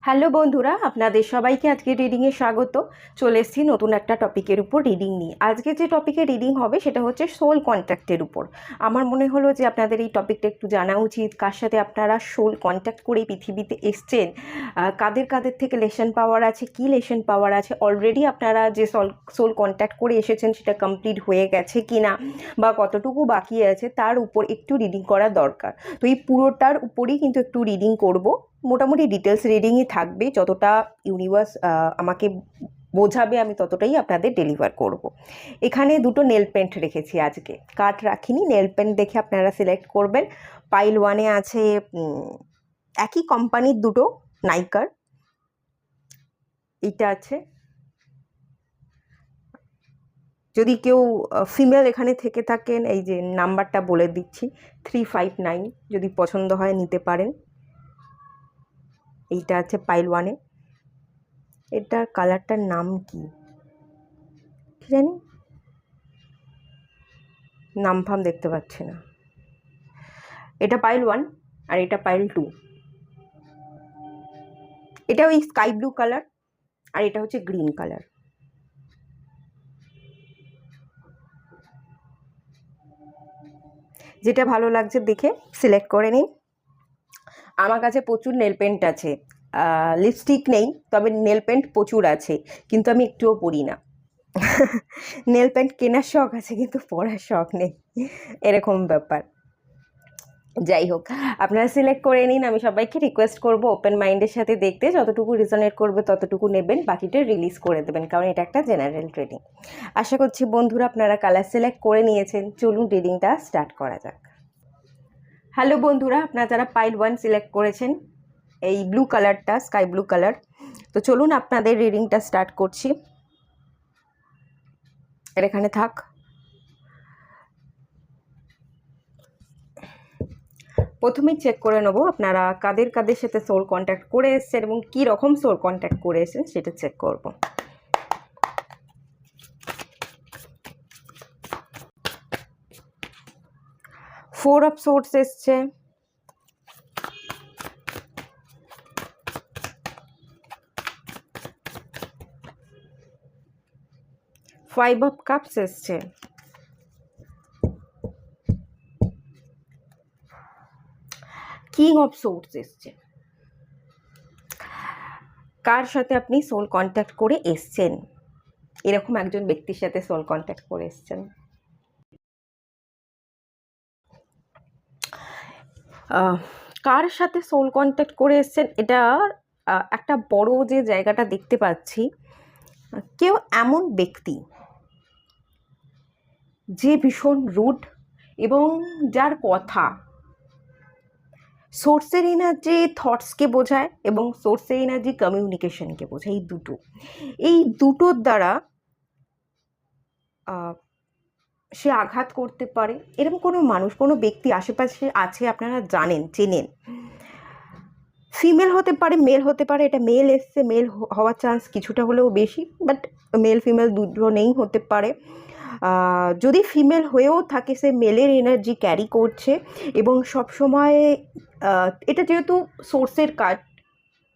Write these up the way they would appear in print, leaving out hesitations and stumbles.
Hello বন্ধুরা, আপনাদের সবাইকে আজকে রিডিংয়ে স্বাগত। চলে এসেছি নতুন একটা টপিকের উপর রিডিং নিয়ে। আজকে যে টপিকে রিডিং হবে সেটা হচ্ছে সোল কন্ট্যাক্টের উপর। আমার মনে হলো যে আপনাদের এই টপিকটা একটু জানা উচিত, কার সাথে আপনারা সোল কন্ট্যাক্ট করে পৃথিবীতে এসছেন, কাদের কাদের থেকে লেসন পাওয়ার আছে, কি লেসন পাওয়ার আছে, অলরেডি আপনারা যে সোল কন্ট্যাক্ট করে এসেছেন সেটা কমপ্লিট হয়ে গেছে কি না, বা কতটুকু বাকি আছে তার উপর একটু রিডিং করা দরকার। তো এই পুরোটার উপরেই কিন্তু একটু রিডিং করব। মোটামুটি ডিটেলস রিডিংই থাকবে, যতটা ইউনিভার্স আমাকে বোঝাবে আমি ততটাই আপনাদের ডেলিভার করব। এখানে দুটো নেল পেন্ট রেখেছি, আজকে কাট রাখিনি। নেল পেন্ট দেখে আপনারা সিলেক্ট করবেন। পাইল ওয়ানে আছে একই কোম্পানির দুটো নাইকার, এটা আছে। যদি কেউ ফিমেল এখানে থেকে থাকেন, এই যে নাম্বারটা বলে দিচ্ছি 359, যদি পছন্দ হয় নিতে পারেন। এইটা আছে পাইল ওয়ানে। এটার কালারটার নাম কি জানি, নাম ফাম দেখতে পাচ্ছি না। এটা পাইল ওয়ান আর এটা পাইল টু। এটা ওই স্কাই ব্লু কালার আর এটা হচ্ছে গ্রিন কালার। যেটা ভালো লাগছে দেখে সিলেক্ট করে নিন। আমার কাছে প্রচুর নেল পেন্ট আছে, লিপস্টিক নেই, তবে নেল পেন্ট প্রচুর আছে, কিন্তু আমি একটুও পরি না। নেল পেন্ট কেনার শখ আছে কিন্তু পরার শখ নেই, এরকম ব্যাপার। যাই হোক, আপনারা সিলেক্ট করে নিন। আমি সবাইকে রিকোয়েস্ট করব ওপেন মাইন্ডের সাথে দেখতে, যতটুকু রিজনেট করবে ততটুকু নেবেন, বাকিটা রিলিজ করে দেবেন, কারণ এটা একটা জেনারেল ট্রেডিং। আশা করছি বন্ধুরা আপনারা কালার সিলেক্ট করে নিয়েছেন। চলুন রিডিংটা স্টার্ট করা যাক। হ্যালো বন্ধুরা, আপনারা যারা পাইল ওয়ান সিলেক্ট করেছেন, এই ব্লু কালারটা স্কাই ব্লু কালার, তো চলুন আপনাদের রিডিংটা স্টার্ট করছি। এর এখানে থাক। প্রথমেই চেক করে নেবো আপনারা কাদের কাদের সাথে সোল কন্ট্যাক্ট করে এসছেন এবং কী রকম সোল কন্ট্যাক্ট করে এসেছেন সেটা চেক করব। ফোর অফ সোর্স এসছে, ফাইভ অফ কাপস এসছে, কিং অফ সোর্স এসছে। কার সাথে আপনি সোল কন্ট্যাক্ট করে এসছেন? এরকম একজন ব্যক্তির সাথে সোল কন্ট্যাক্ট করে এসছেন। কার সাথে সোল কন্ট্যাক্ট করে এসছেন, এটা একটা বড় যে জায়গাটা দেখতে পাচ্ছি, কেউ এমন ব্যক্তি যে ভীষণ রুড এবং যার কথা সোর্সের এনার্জি থটসকে বোঝায় এবং সোর্সের এনার্জি কমিউনিকেশনকে বোঝায়। এই দুটোর দ্বারা সে আঘাত করতে পারে। এরকম কোনো মানুষ, কোনো ব্যক্তি আশেপাশে আছে, আপনারা জানেন, চেনেন। ফিমেল হতে পারে, মেল হতে পারে। এটা মেল এসছে, মেল হওয়ার চান্স কিছুটা হলেও বেশি, বাট মেল ফিমেল দুটো নেই, হতে পারে। যদি ফিমেল হয়েও থাকে, সে মেলের এনার্জি ক্যারি করছে এবং সবসময় এটা যেহেতু সোর্সের কার্ড,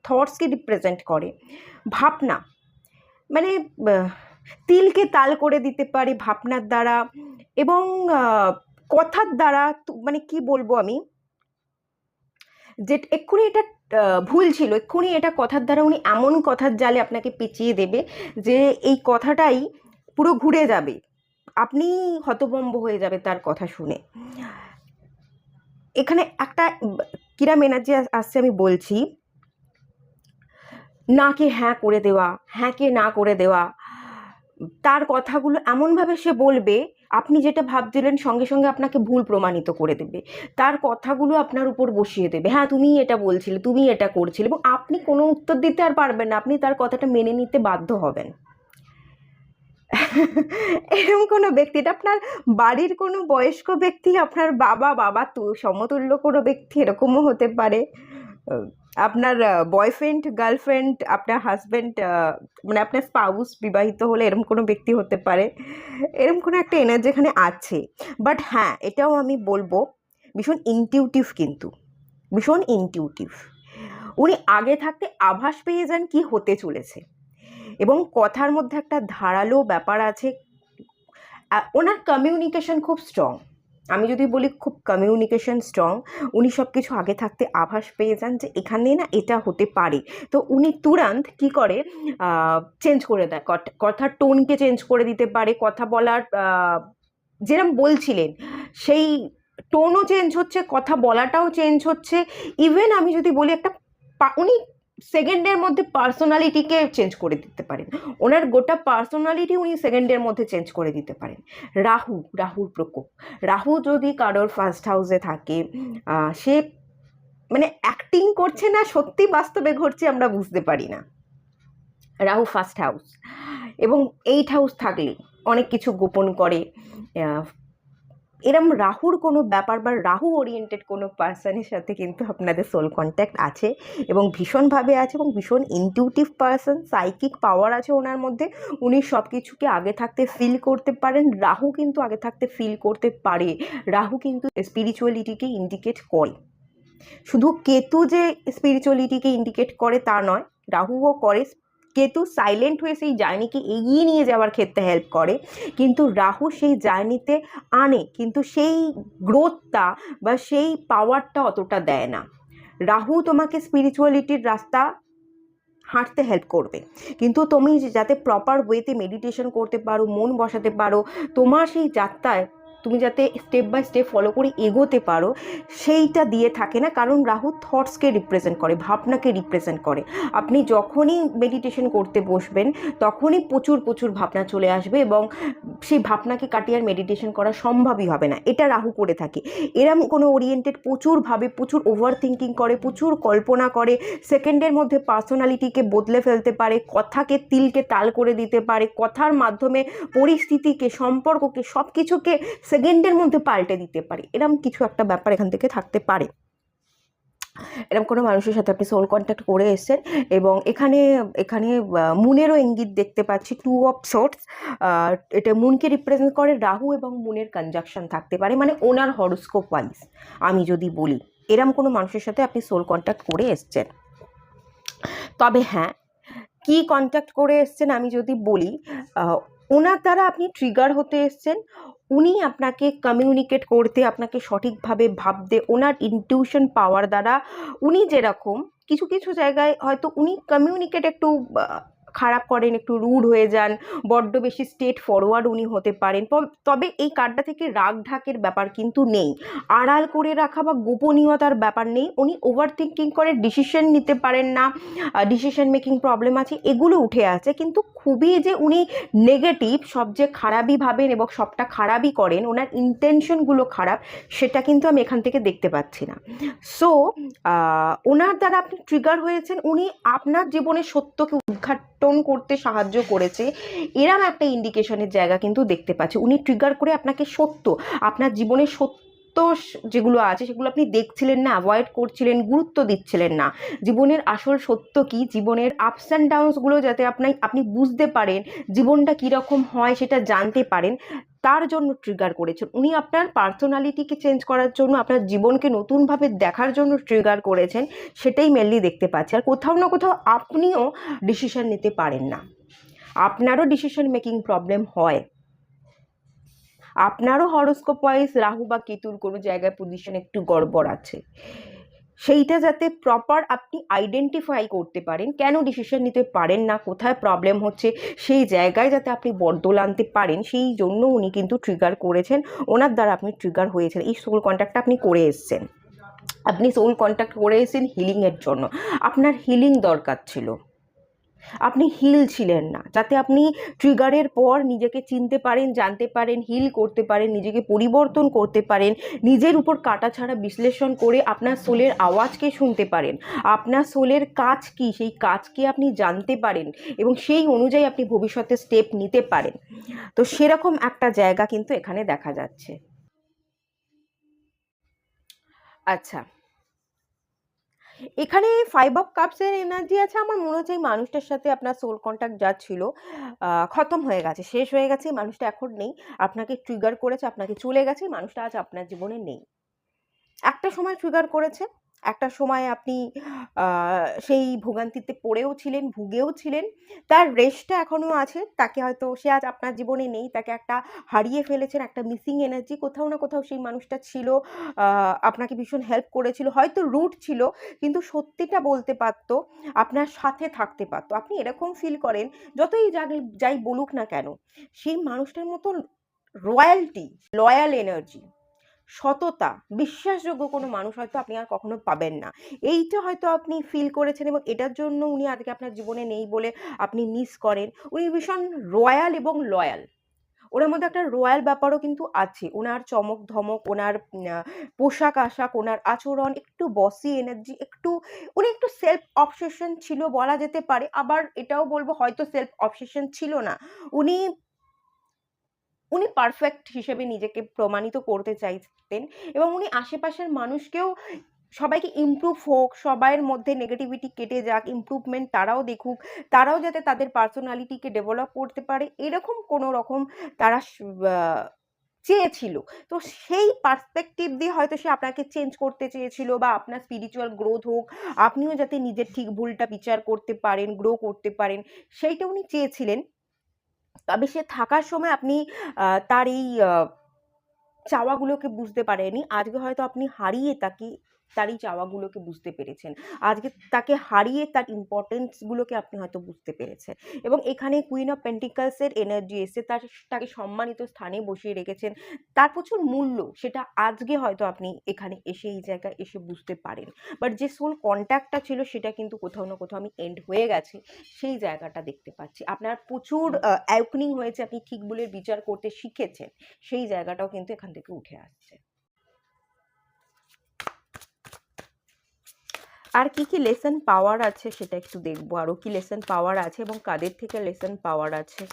থটসকে রিপ্রেজেন্ট করে, ভাবনা, মানে তিলকে তাল করে দিতে পারে ভাবনার দ্বারা এবং কথার দ্বারা। মানে কি বলবো আমি, যে এক্ষুনি এটা ভুল ছিল, এক্ষুনি এটা কথার দ্বারা উনি এমন কথার জালে আপনাকে পেঁচিয়ে দেবে যে এই কথাটাই পুরো ঘুরে যাবে, আপনি হতভম্ব হয়ে যাবে তার কথা শুনে। এখানে একটা কিরম এনার্জি আসছে আমি বলছি। নাকে হ্যাঁ করে দেওয়া, হ্যাঁকে না করে দেওয়া, তার কথাগুলো এমনভাবে সে বলবে, আপনি যেটা ভাবছিলেন সঙ্গে সঙ্গে আপনাকে ভুল প্রমাণিত করে দেবে। তার কথাগুলো আপনার উপর বসিয়ে দেবে, হ্যাঁ তুমি এটা বলছিলে, তুমি এটা করছিলে, এবং আপনি কোনো উত্তর দিতে আর পারবেন না, আপনি তার কথাটা মেনে নিতে বাধ্য হবেন। এরকম কোনো ব্যক্তি, এটা আপনার বাড়ির কোনো বয়স্ক ব্যক্তি, আপনার বাবা সমতুল্য কোনো ব্যক্তি, এরকমও হতে পারে। আপনার বয়ফ্রেন্ড, গার্লফ্রেন্ড, আপনার হাজব্যান্ড, মানে আপনার স্পাউস বিবাহিত হলে এরকম কোনো ব্যক্তি হতে পারে। এরকম কোনো একটা এনার্জি এখানে আছে। বাট হ্যাঁ, এটাও আমি বলবো ভীষণ ইনটিউটিভ, কিন্তু ভীষণ ইনটিউটিভ। উনি আগে থাকতে আভাস পেয়ে যান কি হতে চলেছে, এবং কথার মধ্যে একটা ধারালো ব্যাপার আছে। ওনার কমিউনিকেশন খুব স্ট্রং, আমি যদি বলি খুব কমিউনিকেশন স্ট্রং। উনি সব কিছু আগে থাকতে আভাস পেয়ে যান যে এখানে না এটা হতে পারে, তো উনি তুরন্ত কি করে চেঞ্জ করে দেয়, কথার টোনকে চেঞ্জ করে দিতে পারে, কথা বলার যেরকম বলছিলেন সেই টোনও চেঞ্জ হচ্ছে, কথা বলাটাও চেঞ্জ হচ্ছে। ইভেন আমি যদি বলি একটা উনি সেকেন্ডের মধ্যে পার্সোনালিটিকে চেঞ্জ করে দিতে পারেন, ওনার গোটা পার্সোনালিটি উনি সেকেন্ডের মধ্যে চেঞ্জ করে দিতে পারেন। রাহুর প্রকোপ, রাহু যদি কারোর ফার্স্ট হাউসে থাকে, সে মানে অ্যাক্টিং করছে না সত্যি বাস্তবে ঘটছে আমরা বুঝতে পারি না। রাহু ফার্স্ট হাউস এবং 8 হাউস থাকলে অনেক কিছু গোপন করে। এরম রাহুর কোনো ব্যাপার বা রাহু ওরিয়েন্টেড কোনো পার্সনের সাথে কিন্তু আপনাদের সোল কন্ট্যাক্ট আছে, এবং ভীষণভাবে আছে, এবং ভীষণ ইনটিউটিভ পার্সন, সাইকিক পাওয়ার আছে ওনার মধ্যে। উনি সব কিছুকে আগে থাকতে ফিল করতে পারেন, রাহু কিন্তু আগে থাকতে ফিল করতে পারে। রাহু কিন্তু স্পিরিচুয়ালিটিকে ইন্ডিকেট করে, শুধু কেতু যে স্পিরিচুয়ালিটিকে ইন্ডিকেট করে তা নয়, রাহুও করে। কেতু সাইলেন্ট হয়ে সেই জার্নিকে এগিয়ে নিয়ে যাওয়ার ক্ষেত্রে হেল্প করে, কিন্তু রাহু সেই জার্নিতে আনে, কিন্তু সেই গ্রোথটা বা সেই পাওয়ারটা অতটা দেয় না। রাহু তোমাকে স্পিরিচুয়ালিটির রাস্তা হাঁটতে হেল্প করবে, কিন্তু তুমি যাতে প্রপার ওয়েতে মেডিটেশন করতে পারো, মন বসাতে পারো, তোমার সেই যাত্রায় তুমি যাতে স্টেপ বাই স্টেপ ফলো করে এগোতে পারো, সেইটা দিয়ে থাকে না। কারণ রাহু থটসকে রিপ্রেজেন্ট করে, ভাবনাকে রিপ্রেজেন্ট করে। আপনি যখনই মেডিটেশন করতে বসবেন তখনই প্রচুর ভাবনা চলে আসবে, এবং সেই ভাবনাকে কাটিয়ে আর মেডিটেশন করা সম্ভবই হবে না। এটা রাহু করে থাকে। এরম কোনো ওরিয়েন্টেড প্রচুর ভাবে, প্রচুর ওভার থিঙ্কিং করে, প্রচুর কল্পনা করে, সেকেন্ডের মধ্যে পার্সোনালিটিকে বদলে ফেলতে পারে, কথাকে তিলকে তাল করে দিতে পারে, কথার মাধ্যমে পরিস্থিতিকে, সম্পর্ককে, সব কিছুকে সেকেন্ডের মধ্যে পাল্টে দিতে পারে। এরম কিছু একটা ব্যাপার এখান থেকে থাকতে পারে। এরকম কোনো মানুষের সাথে আপনি সোল কন্ট্যাক্ট করে এসেছেন, এবং এখানে এখানে মুনেরও ইঙ্গিত দেখতে পাচ্ছি, 2 অফ সোর্টস। এটা মুনকে রিপ্রেজেন্ট করে, রাহু এবং মুনের কনজাংশন থাকতে পারে, মানে ওনার হরোস্কোপ ওয়াইজ আমি যদি বলি এরম কোনো মানুষের সাথে আপনি সোল কন্ট্যাক্ট করে এসেছেন। তবে হ্যাঁ, কি কন্ট্যাক্ট করে এসছেন আমি যদি বলি, ওনার দ্বারা আপনি ট্রিগার হতে এসছেন। উনি আপনাকে কমিউনিকেট করতে, আপনাকে সঠিকভাবে ভাবতে, ওনার ইনটিউশন পাওয়ার দ্বারা উনি যেরকম কিছু কিছু জায়গায় হয়তো উনি কমিউনিকেট একটু খারাপ করেন, একটু রুড হয়ে যান, বড্ড বেশি স্ট্রেট ফরওয়ার্ড উনি হতে পারেন। তবে এই কার্ডটা থেকে রাগ ঢাকের ব্যাপার কিন্তু নেই, আড়াল করে রাখা বা গোপনীয়তার ব্যাপার নেই। উনি ওভার থিঙ্কিং করে ডিসিশন নিতে পারেন না, ডিসিশন মেকিং প্রবলেম আছে, এগুলো উঠে আছে। কিন্তু খুবই যে উনি নেগেটিভ, সব যে খারাপই ভাবেন এবং সবটা খারাপই করেন, ওনার ইন্টেনশনগুলো খারাপ, সেটা কিন্তু আমি এখান থেকে দেখতে পাচ্ছি না। সো ওনার দ্বারা আপনি ট্রিগার হয়েছেন, উনি আপনার জীবনের সত্যকে উদ্ঘাটন করতে সাহায্য করেছে, এরম একটা ইন্ডিকেশনের জায়গা কিন্তু দেখতে পাচ্ছি। উনি ট্রিগার করে আপনাকে সত্য, আপনার জীবনের সত্য যেগুলো আছে সেগুলো আপনি দেখছিলেন না, অ্যাভয়েড করছিলেন, গুরুত্ব দিচ্ছিলেন না। জীবনের আসল সত্য কি, জীবনের আপস অ্যান্ড ডাউনসগুলো যাতে আপনি বুঝতে পারেন, জীবনটা কীরকম হয় সেটা জানতে পারেন, তার জন্য ট্রিগার করেছেন। উনি আপনার পার্সোনালিটিকে চেঞ্জ করার জন্য, আপনার জীবনকে নতুনভাবে দেখার জন্য ট্রিগার করেছেন, সেটাই মেনলি দেখতে পাচ্ছি। আর কোথাও না কোথাও আপনিও ডিসিশন নিতে পারেন না, আপনারও ডিসিশন মেকিং প্রবলেম হয়, আপনারও হরোস্কোপ ওয়াইজ রাহু বা কেতুর কোনো জায়গায় পজিশন একটু গড়বড় আছে। সেইটা যাতে প্রপার আপনি আইডেন্টিফাই করতে পারেন, কেন ডিসিশন নিতে পারেন না, কোথায় প্রবলেম হচ্ছে, সেই জায়গায় যাতে আপনি বদল আনতে পারেন, সেই জন্য উনি কিন্তু ট্রিগার করেছেন। ওনার দ্বারা আপনি ট্রিগার হয়েছেন, এই সোল কন্ট্যাক্টটা আপনি করে এসছেন। আপনি সোল কন্ট্যাক্ট করে এসেছেন হিলিংয়ের জন্য, আপনার হিলিং দরকার ছিল, আপনি হিল ছিলেন না, যাতে আপনি ট্রিগারের পর নিজেকে চিনতে পারেন, জানতে পারেন, হিল করতে পারেন, নিজেকে পরিবর্তন করতে পারেন, নিজের উপর কাটাছাড়া বিশ্লেষণ করে আপনার সোলের আওয়াজকে শুনতে পারেন, আপনার সোলের কাজ কি সেই কাজকে আপনি জানতে পারেন, এবং সেই অনুযায়ী আপনি ভবিষ্যতে স্টেপ নিতে পারেন। তো সেরকম একটা জায়গা কিন্তু এখানে দেখা যাচ্ছে। আচ্ছা, এখানে 5 অফ কাপসের এনার্জি আছে। আমার মনে হচ্ছে এই মানুষটার সাথে আপনার সোল কন্ট্যাক্ট যা ছিল খতম হয়ে গেছে, শেষ হয়ে গেছে, এই মানুষটা এখন নেই, আপনাকে ট্রিগার করেছে, আপনাকে চলে গেছে, এই মানুষটা আজ আপনার জীবনে নেই। একটা সময় ট্রিগার করেছে, একটা সময় আপনি সেই ভোগান্তিতে পড়েও ছিলেন, ভুগেও ছিলেন। তার রেশটা এখনো আছে। তাকে হয়তো সে আজ আপনার জীবনে নেই। তাকে একটা হারিয়ে ফেলেছেন, একটা মিসিং এনার্জি। কোথাও না কোথাও সেই মানুষটা ছিল, আপনাকে ভীষণ হেল্প করেছিল। হয়তো রুড ছিল, কিন্তু সত্যিটা বলতে পারত, আপনার সাথে থাকতে পারত। আপনি এরকম ফিল করেন, যতই যাই বলুক না কেন, সেই মানুষটার মতো রয়্যালটি, লয়াল এনার্জি, সততা, বিশ্বাসযোগ্য কোনো মানুষ হয়তো আপনি আর কখনো পাবেন না। এইটা হয়তো আপনি ফিল করেছেন এবং এটার জন্য উনি আজকে আপনার জীবনে নেই বলে আপনি মিস করেন। উনি ভীষণ রয়্যাল এবং লয়াল। ওনার মধ্যে একটা রয়্যাল ব্যাপারও কিন্তু আছে। ওনার চমক ধমক, ওনার পোশাক আশাক, ওনার আচরণ, একটু বসি এনার্জি, উনি একটু সেলফ অবসেশন ছিল বলা যেতে পারে। আবার এটাও বলবো হয়তো সেলফ অবসেশন ছিল না। উনি উনি পারফেক্ট হিসেবে নিজেকে প্রমাণিত করতে চাইতেন এবং উনি আশেপাশের মানুষকেও, সবাইকে ইমপ্রুভ হোক, সবাইয়ের মধ্যে নেগেটিভিটি কেটে যাক, ইমপ্রুভমেন্ট তারাও দেখুক, তারাও যাতে তাদের পার্সোনালিটিকে ডেভেলপ করতে পারে, এরকম কোনো রকম তারা চেয়েছিল। তো সেই পার্সপেক্টিভ দিয়ে হয়তো সে আপনাকে চেঞ্জ করতে চেয়েছিল, বা আপনার স্পিরিচুয়াল গ্রোথ হোক, আপনিও যাতে নিজের ঠিক ভুলটা বিচার করতে পারেন, গ্রো করতে পারেন, সেইটা উনি চেয়েছিলেন। তবে সে থাকার সময় আপনি তার এই চাওয়াগুলোকে বুঝতে পারেনি। আজকে হয়তো আপনি হারিয়ে তার এই চাওয়াগুলোকে বুঝতে পেরেছেন। আজকে তাকে হারিয়ে তার ইম্পর্টেন্সগুলোকে আপনি হয়তো বুঝতে পেরেছেন। এবং এখানে কুইন অফ পেন্টিকলসের এনার্জি এসছে, তাকে সম্মানিত স্থানে বসিয়ে রেখেছেন। তার প্রচুর মূল্য, সেটা আজকে হয়তো আপনি এখানে এসে, এই জায়গায় এসে বুঝতে পারেন। বাট যে সোল কন্ট্যাক্টটা ছিল সেটা কিন্তু কোথাও না কোথাও আমি এন্ড হয়ে গেছে, সেই জায়গাটা দেখতে পাচ্ছি। আপনার প্রচুর অ্যাওয়েকনিং হয়েছে, আপনি ঠিক ভুলের বিচার করতে শিখেছেন, সেই জায়গাটাও কিন্তু এখান থেকে উঠে আসছে। আর কি কি লেসন পাওয়ার আছে সেটা একটু দেখবো, আরো কি লেসন পাওয়ার আছে এবং কাদের থেকে লেসন পাওয়ার আছে।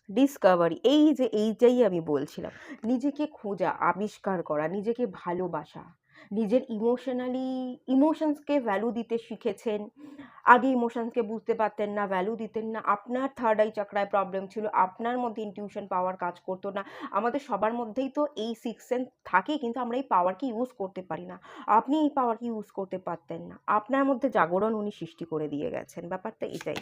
ডিসকভারি, এইটাই আমি বলছিলাম। নিজেকে খোঁজা, আবিষ্কার করা, নিজেকে ভালোবাসা, নিজের ইমোশনসকে ভ্যালু দিতে শিখেছেন। আগে ইমোশনসকে বুঝতে পারতেন না, ভ্যালু দিতেন না, আপনার থার্ড আই চাকরায় প্রবলেম ছিল, আপনার মধ্যে ইনটিউশন পাওয়ার কাজ করতো না। আমাদের সবার মধ্যেই তো এই সিক্স সেন্স থাকে, কিন্তু আমরা এই পাওয়ারকে ইউজ করতে পারি না। আপনি এই পাওয়ারকে ইউজ করতে পারতেন না, আপনার মধ্যে জাগরণ উনি সৃষ্টি করে দিয়ে গেছেন। ব্যাপারটা এটাই।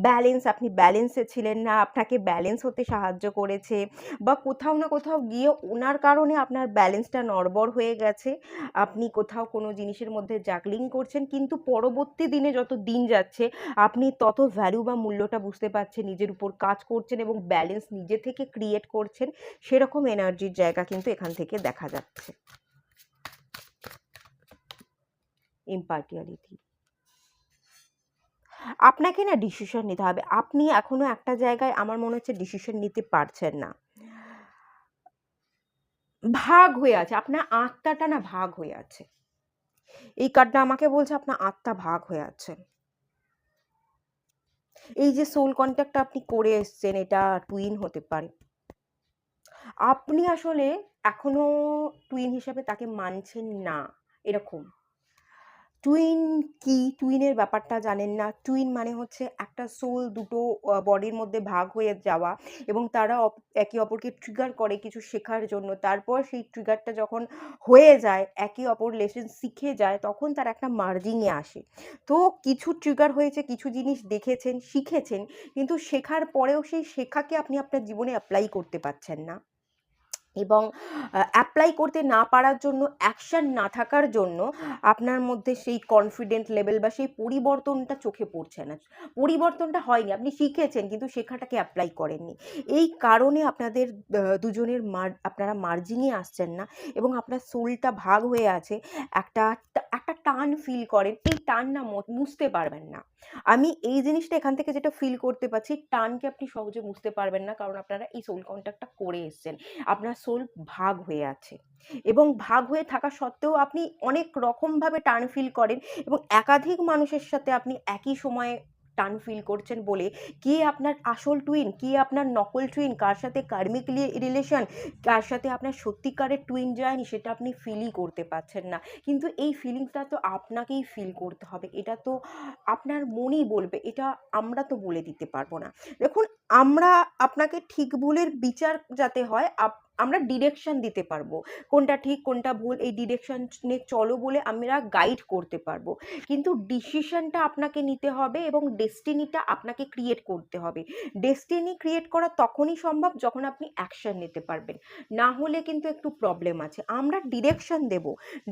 ব্যালেন্স, আপনি ব্যালেন্সে ছিলেন না, আপনাকে ব্যালেন্স হতে সাহায্য করেছে, বা কোথাও না কোথাও গিয়ে ওনার কারণে আপনার ব্যালেন্সটা নড়বড় হয়ে গেছে। আপনি কোথাও কোনো জিনিসের মধ্যে জাগলিং করছেন, কিন্তু পরবর্তী দিনে যত দিন যাচ্ছে আপনি তত ভ্যালু বা মূল্যটা বুঝতে পারছেন, নিজের উপর কাজ করছেন এবং ব্যালেন্স নিজে থেকে ক্রিয়েট করছেন। সেরকম এনার্জির জায়গা কিন্তু এখান থেকে দেখা যাচ্ছে। ইম্পার্টিয়ালিটি, আপনাকে না ডিসিশন নিতে হবে। আপনি এখনো একটা জায়গায় আমার মনে হচ্ছে ডিসিশন নিতে পারছেন না, ভাগ হয়ে আছে, আপনার আত্মাটা না ভাগ হয়ে আছে। এই কার্ডটা আমাকে বলছে আপনার আত্মা ভাগ হয়ে আছে। এই যে সোল কন্ট্যাক্টটা আপনি করে এসছেন, এটা টুইন হতে পারে। আপনি আসলে এখনো টুইন হিসাবে তাকে মানছেন না, এরকম। টুইন কি, টুইনের ব্যাপারটা জানেন না। টুইন মানে হচ্ছে একটা সোল দুটো বডির মধ্যে ভাগ হয়ে যাওয়া, এবং তারা একে অপরকে ট্রিগার করে কিছু শেখার জন্য। তারপর সেই ট্রিগারটা যখন হয়ে যায়, একে অপর লেসন শিখে যায়, তখন তার একটা মার্জিংয়ে আসে। তো কিছু ট্রিগার হয়েছে, কিছু জিনিস দেখেছেন, শিখেছেন, কিন্তু শেখার পরেও সেই শেখাকে আপনি আপনার জীবনে অ্যাপ্লাই করতে পারছেন না। এবং অ্যাপ্লাই করতে না পারার জন্য, অ্যাকশন না থাকার জন্য আপনার মধ্যে সেই কনফিডেন্ট লেভেল বা সেই পরিবর্তনটা চোখে পড়ছে না। পরিবর্তনটা হয়নি, আপনি শিখেছেন কিন্তু শেখাটাকে অ্যাপ্লাই করেননি। এই কারণে আপনাদের দুজনের আপনারা মার্জিংয়ে আসছেন না, এবং আপনার সোলটা ভাগ হয়ে আছে। একটা একটা টান ফিল করেন, এই টান না মুছতে পারবেন না। আমি এই জিনিসটা এখান থেকে যেটা ফিল করতে পারছি, টানকে আপনি সহজে মুছতে পারবেন না, কারণ আপনারা এই সোল কন্ট্যাক্টটা করে এসছেন। আপনার সোল ভাগ হয়ে আছে, এবং ভাগ হয়ে থাকা সত্ত্বেও আপনি অনেক রকমভাবে টান ফিল করেন, এবং একাধিক মানুষের সাথে আপনি একই সময়ে টান ফিল করছেন বলে কে আপনার আসল টুইন, কে আপনার নকল টুইন, কার সাথে কার্মিক রিলেশন, কার সাথে আপনার সত্যিকারের টুইন যায়নি, সেটা আপনি ফিলই করতে পারছেন না। কিন্তু এই ফিলিংসটা তো আপনাকেই ফিল করতে হবে, এটা তো আপনার মনই বলবে, এটা আমরা তো বলে দিতে পারবো না। দেখুন, আমরা আপনাকে ঠিক ভুলের বিচার যাতে হয়, আমরা ডিরেকশন দিতে পারবো, কোনটা ঠিক কোনটা ভুল, এই ডিরেকশনে চলো বলে আমরা গাইড করতে পারবো, কিন্তু ডিসিশনটা আপনাকে নিতে হবে এবং ডেস্টিনিটা আপনাকে ক্রিয়েট করতে হবে। ডেস্টিনি ক্রিয়েট করা তখনই সম্ভব যখন আপনি অ্যাকশন নিতে পারবেন, না হলে কিন্তু একটু প্রবলেম আছে। আমরা ডিরেকশন দেব,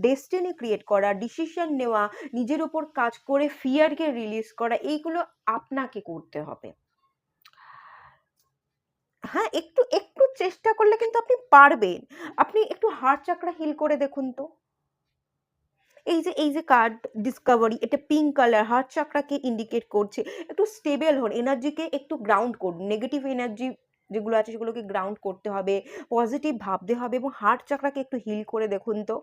ডেস্টিনি ক্রিয়েট করা, ডিসিশন নেওয়া, নিজের উপর কাজ করে ফিয়ারকে রিলিজ করা, এইগুলো আপনাকে করতে হবে। হ্যাঁ, একটু একটু চেষ্টা করলে কিন্তু আপনি পারবেন। আপনি একটু হার্ট চাকরা হিল করে দেখুন তো। এই যে কার্ড ডিসকভারি, এটা পিঙ্ক কালার, হার্ট চাকরাকে ইন্ডিকেট করছে। একটু স্টেবল হন, এনার্জিকে একটু গ্রাউন্ড করুন, নেগেটিভ এনার্জি যেগুলো আছে সেগুলোকে গ্রাউন্ড করতে হবে, পজিটিভ ভাবতে হবে এবং হার্ট চাকরাকে একটু হিল করে দেখুন তো।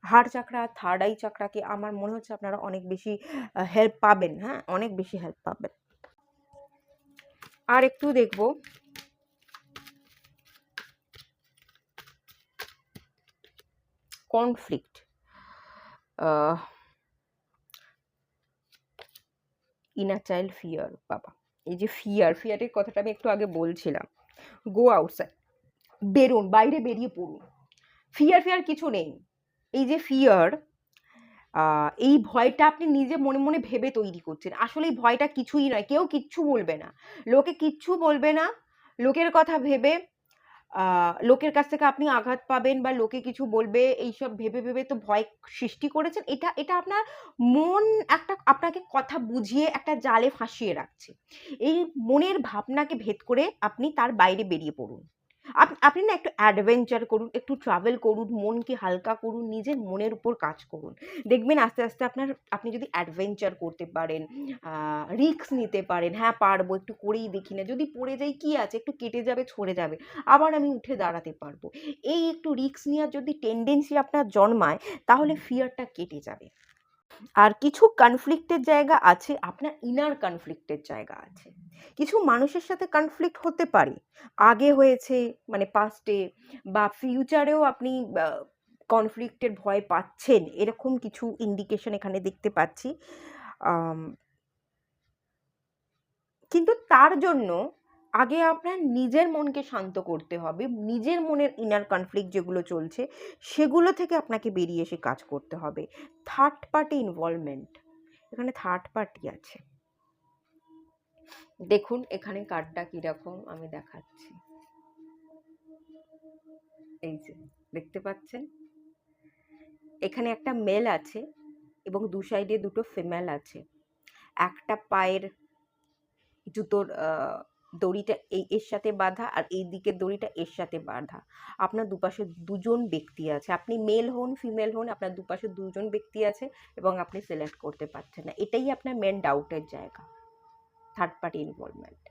হার্ট চাকরা, থার্ড আই চাকরাকে আমার মনে হচ্ছে আপনারা অনেক বেশি হেল্প পাবেন। হ্যাঁ, অনেক বেশি হেল্প পাবেন। আর একটু দেখবো কনফ্লিক্ট, ইনার চাইল্ড ফিয়ার। বাবা, এই যে ফিয়ারের কথাটা আমি একটু আগে বলছিলাম, গো আউটসাইড, বেরোন, বাইরে বেরিয়ে পড়ুন। ফিয়ার কিছু নেই। এই যে ফিয়ার, এই ভয়টা আপনি নিজে মনে মনে ভেবে তৈরি করছেন। আসলে এই ভয়টা কিছুই নয়, কেউ কিচ্ছু বলবে না, লোকে কিচ্ছু বলবে না। লোকের কথা ভেবে, লোকের কাছ থেকে আপনি আঘাত পাবেন বা লোকে কিছু বলবে, এইসব ভেবে ভেবে তো ভয় সৃষ্টি করেছেন। এটা এটা আপনার মন একটা আপনাকে কথা বুঝিয়ে একটা জালে ফাঁসিয়ে রাখছে। এই মনের ভাবনাকে ভেদ করে আপনি তার বাইরে বেরিয়ে পড়ুন। আপনি না একটু অ্যাডভেঞ্চার করুন, একটু ট্রাভেল করুন, মনকে হালকা করুন, নিজের মনের উপর কাজ করুন। দেখবেন আস্তে আস্তে আপনি যদি অ্যাডভেঞ্চার করতে পারেন, রিস্ক নিতে পারেন, হ্যাঁ পারবো, একটু করেই দেখি না, যদি পড়ে যাই কি আছে, একটু কেটে যাবে, ছড়ে যাবে, আবার আমি উঠে দাঁড়াতে পারবো। এই একটু রিস্ক নেওয়ার যদি টেন্ডেন্সি আপনার জন্মায়, তাহলে ফিয়ারটা কেটে যাবে। আর কিছু কনফ্লিক্টের জায়গা আছে, আপনার ইনার কনফ্লিক্টের জায়গা আছে। কিছু মানুষের সাথে কনফ্লিক্ট হতে পারে, আগে হয়েছে মানে পাস্টে, বা ফিউচারেও আপনি কনফ্লিক্টের ভয় পাচ্ছেন, এরকম কিছু ইন্ডিকেশন এখানে দেখতে পাচ্ছি। কিন্তু তার জন্য আগে আপনার নিজের মনকে শান্ত করতে হবে, নিজের মনের ইনার কনফ্লিক্ট যেগুলো চলছে সেগুলো থেকে আপনাকে বেরিয়ে এসে কাজ করতে হবে। থার্ড পার্টি ইনভলভমেন্ট, এখানে থার্ড পার্টি আছে। দেখুন এখানে কার্ডটা কিরকম আমি দেখাচ্ছি, এই যে দেখতে পাচ্ছেন, এখানে একটা মেল আছে এবং দু সাইডে দুটো ফিমেল আছে। একটা পায়ের জুতোর দড়িটা এর সাথে বাঁধা, আর এই দিকের দড়িটা এর সাথে বাঁধা। আপনার দুপাশে দুজন ব্যক্তি আছে, আপনি মেল হন ফিমেল হন, আপনার দুপাশে দুজন ব্যক্তি আছে এবং আপনি সিলেক্ট করতে পারছেন না। এটাই আপনার মেন ডাউটের জায়গা, থার্ড পার্টি ইনভলভমেন্ট।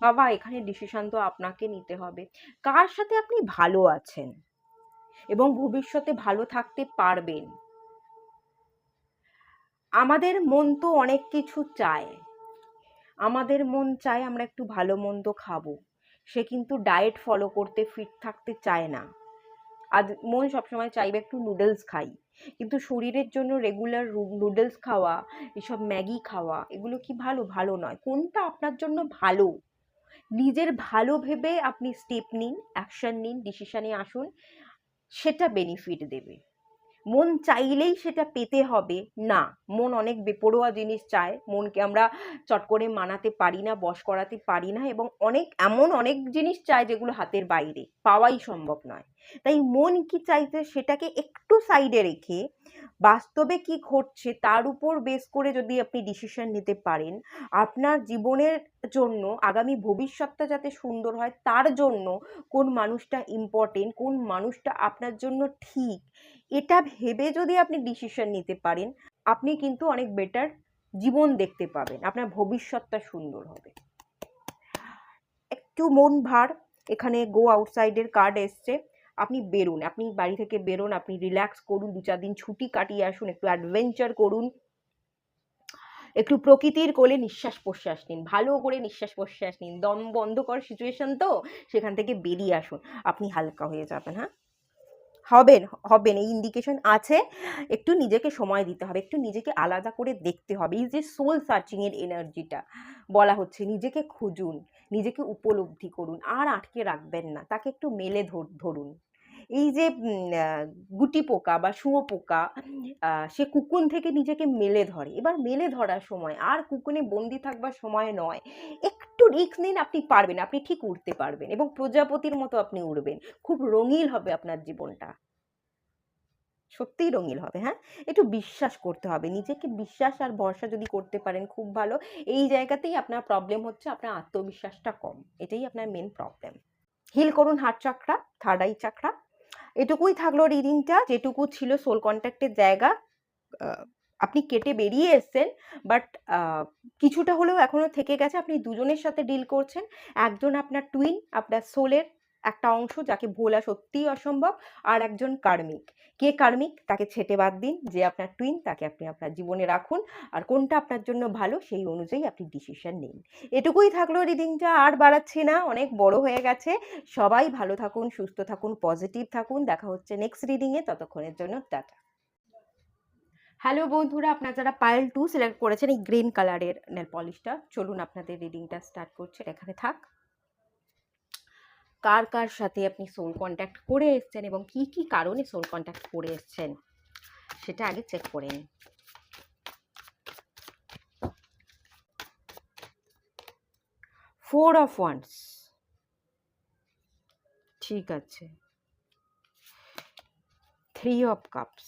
বাবা, এখানে ডিসিশন তো আপনাকে নিতে হবে, কার সাথে আপনি ভালো আছেন এবং ভবিষ্যতে ভালো থাকতে পারবেন। আমাদের মন তো অনেক কিছু চায়, আমাদের মন চায় আমরা একটু ভালো মন্দ খাবো, সে কিন্তু ডায়েট ফলো করতে ফিট থাকতে চায় না। আর মন সবসময় চাইবে একটু নুডলস খাই, কিন্তু শরীরের জন্য রেগুলার নুডলস খাওয়া, এসব ম্যাগি খাওয়া, এগুলো কি ভালো? ভালো নয়। কোনটা আপনার জন্য ভালো, নিজের ভালো ভেবে আপনি স্টেপ নিন, অ্যাকশন নিন, ডিসিশনে আসুন, সেটা বেনিফিট দেবে। মন চাইলেই সেটা পেতে হবে না, মন অনেক বেপরোয়া জিনিস চায়, মনকে আমরা চট করে মানাতে পারি না, বশ করাতে পারি না, এবং অনেক জিনিস চায় যেগুলো হাতের বাইরে, পাওয়াই সম্ভব নয়। তাই মন কি চাইছে সেটাকে একটু সাইডে রেখে বাস্তবে কি ঘটছে তার উপর বেস করে যদি আপনি ডিসিশন নিতে পারেন, আপনার জীবনের জন্য আগামী ভবিষ্যৎটা যাতে সুন্দর হয়, তার জন্য কোন মানুষটা ইম্পর্টেন্ট, কোন মানুষটা আপনার জন্য ঠিক, এটা ভেবে যদি আপনি ডিসিশন নিতে পারেন, আপনি কিন্তু অনেক বেটার জীবন দেখতে পাবেন, আপনার ভবিষ্যৎটা সুন্দর হবে। একটু মন ভার, এখানে গো আউটসাইডের কার্ড এসছে। আপনি বেরোন, আপনি বাড়ি থেকে বেরোন, আপনি রিল্যাক্স করুন, 2-4 দিন ছুটি কাটিয়ে আসুন, একটু অ্যাডভেঞ্চার করুন, একটু প্রকৃতির কোলে নিঃশ্বাস প্রশ্বাস নিন, ভালো করে নিঃশ্বাস প্রশ্বাস নিন, দম বন্ধ কর সিচুয়েশন তো, সেখান থেকে বেরিয়ে আসুন, আপনি হালকা হয়ে যাবেন। হ্যাঁ, হবেন হবেন, এই ইন্ডিকেশন আছে। একটু নিজেকে সময় দিতে হবে, একটু নিজেকে আলাদা করে দেখতে হবে। এই যে সোল সার্চিং এর এনার্জিটা বলা হচ্ছে, নিজেকে খুঁজুন, নিজেকে উপলব্ধি করুন, আর আটকে রাখবেন না, তাকে একটু মেলে ধরুন। এই যে গুটি পোকা বা শুঁয়োপোকা, সে কুকুন থেকে নিজেকে মেলে ধরে, এবার মেলে ধরার সময় আর কুকুনে বন্দি থাকবার সময় নয়। একটু রিস্ক নিন, আপনি পারবেন, আপনি ঠিক উড়তে পারবেন এবং প্রজাপতির মতো আপনি উড়বেন। খুব রঙিন হবে আপনার জীবনটা, সত্যিই রঙিন হবে। হ্যাঁ, একটু বিশ্বাস করতে হবে, নিজেকে বিশ্বাস আর ভরসা যদি করতে পারেন খুব ভালো। এই জায়গাতেই আপনার প্রবলেম হচ্ছে, আপনার আত্মবিশ্বাসটা কম, এটাই আপনার মেন প্রবলেম। হিল করুন হার্ট চাকরা, থার্ড আই চাকরা। এটুকুই থাকলো রিডিংটা, যেটুকু ছিল সোল কন্ট্যাক্টের জায়গা। আপনি কেটে বেরিয়ে এসছেন, বাট কিছুটা হলেও এখনো থেকে গেছে। আপনি দুজনের সাথে ডিল করছেন, একজন আপনার টুইন, আপনার সোলের একটা অংশ যাকে ভোলা সত্যিই অসম্ভব, আর একজন কার্মিক। কে কার্মিক তাকে ছেটে বাদ দিন, যে আপনার টুইন তাকে আপনি আপনার জীবনে রাখুন, আর কোনটা আপনার জন্য ভালো সেই অনুযায়ী আপনি ডিসিশন নিন। এটুকুই থাকলো রিডিংটা, আর বাড়াচ্ছি না, অনেক বড় হয়ে গেছে। সবাই ভালো থাকুন, সুস্থ থাকুন, পজিটিভ থাকুন। দেখা হচ্ছে নেক্সট রিডিংয়ে, ততক্ষণের জন্য টাটা। হ্যালো বন্ধুরা, আপনারা যারা পাইল 2 সিলেক্ট করেছেন, এই গ্রিন কালারের নেল পলিশটা, চলুন আপনাদের রিডিংটা স্টার্ট করছে। এখানে থাক। কার কার সাথে আপনি সোল কন্ট্যাক্ট করে এসছেন এবং কি কি কারণে সোল কন্ট্যাক্ট করে এসছেন সেটা আগে চেক করে নিন। 4 অফ ওয়ান্স, ঠিক আছে। 3 of cups,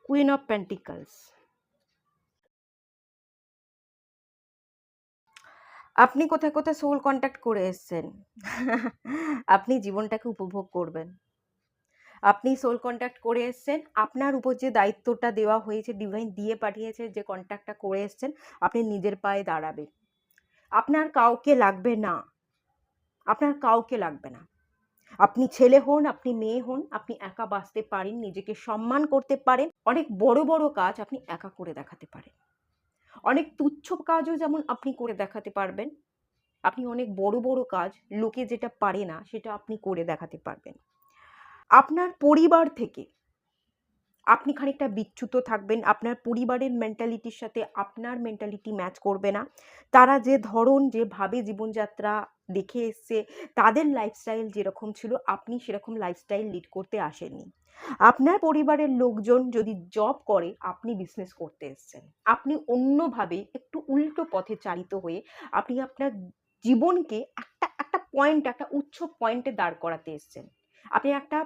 queen of pentacles. আপনি কোথায় কোথায় সোল কন্ট্যাক্ট করে এসছেন আপনি জীবনটাকে উপভোগ করবেন। আপনি সোল কন্ট্যাক্ট করে এসছেন, আপনার উপর যে দায়িত্বটা দেওয়া হয়েছে, ডিভাইন দিয়ে পাঠিয়েছে, যে কন্ট্যাক্টটা করে এসছেন, আপনি নিজের পায়ে দাঁড়াবেন। আপনার কাউকে লাগবে না, আপনার কাউকে লাগবে না। আপনি ছেলে হন, আপনি মেয়ে হন, আপনি একা বাঁচতে পারেন, নিজেকে সম্মান করতে পারেন। অনেক বড় বড় কাজ আপনি একা করে দেখাতে পারেন। অনেক তুচ্ছ কাজও যেমন আপনি করে দেখাতে পারবেন, আপনি অনেক বড় বড় কাজ, লোকে যেটা পারে না সেটা আপনি করে দেখাতে পারবেন। আপনার পরিবার থেকে আপনি খানিকটা বিচ্যুত থাকবেন, আপনার পরিবারের মেন্টালিটির সাথে আপনার মেন্টালিটি ম্যাচ করবে না। তারা যে ধরন, যেভাবে জীবনযাত্রা দেখে এসছে, তাদের লাইফস্টাইল যেরকম ছিল, আপনি সেরকম লাইফস্টাইল লিড করতে আসেননি। আপনার পরিবারের লোকজন যদি জব করে, আপনি বিজনেস করতে এসছেন। আপনি অন্যভাবে একটু উল্টো পথে চালিত হয়ে আপনি আপনার জীবনকে একটা একটা পয়েন্ট, একটা উচ্চ পয়েন্টে দাঁড় করাতে এসছেন। আপনি একটা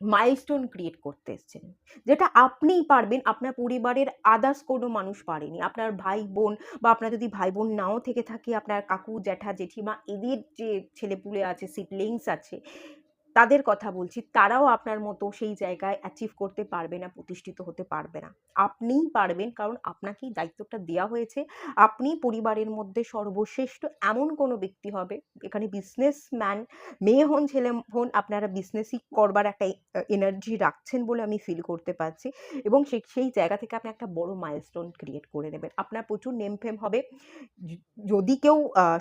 মাইলস্টোন ক্রিয়েট করতে এসেছেন, যেটা আপনিই পারবেন, আপনার পরিবারের আদার্স কোনো মানুষ পারেনি। আপনার ভাই বোন, বা আপনার যদি ভাই বোন নাও থেকে থাকে, আপনার কাকু জ্যাঠা জেঠিমা, এদের যে ছেলেপুলে আছে, সিবলিংস আছে, তাদের কথা বলছি, তারাও আপনার মতো সেই জায়গায় অ্যাচিভ করতে পারবে না, প্রতিষ্ঠিত হতে পারবে না। আপনিই পারবেন, কারণ আপনাকেই দায়িত্বটা দেওয়া হয়েছে। আপনি পরিবারের মধ্যে সর্বশ্রেষ্ঠ এমন কোনো ব্যক্তি হবে। এখানে বিজনেসম্যান, মেয়ে হন ছেলে হন, আপনারা বিজনেসই করবার একটা এনার্জি রাখছেন বলে আমি ফিল করতে পারছি, এবং সেই জায়গা থেকে আপনি একটা বড় মাইলস্টোন ক্রিয়েট করে নেবেন। আপনার প্রচুর নেম ফেম হবে। যদি কেউ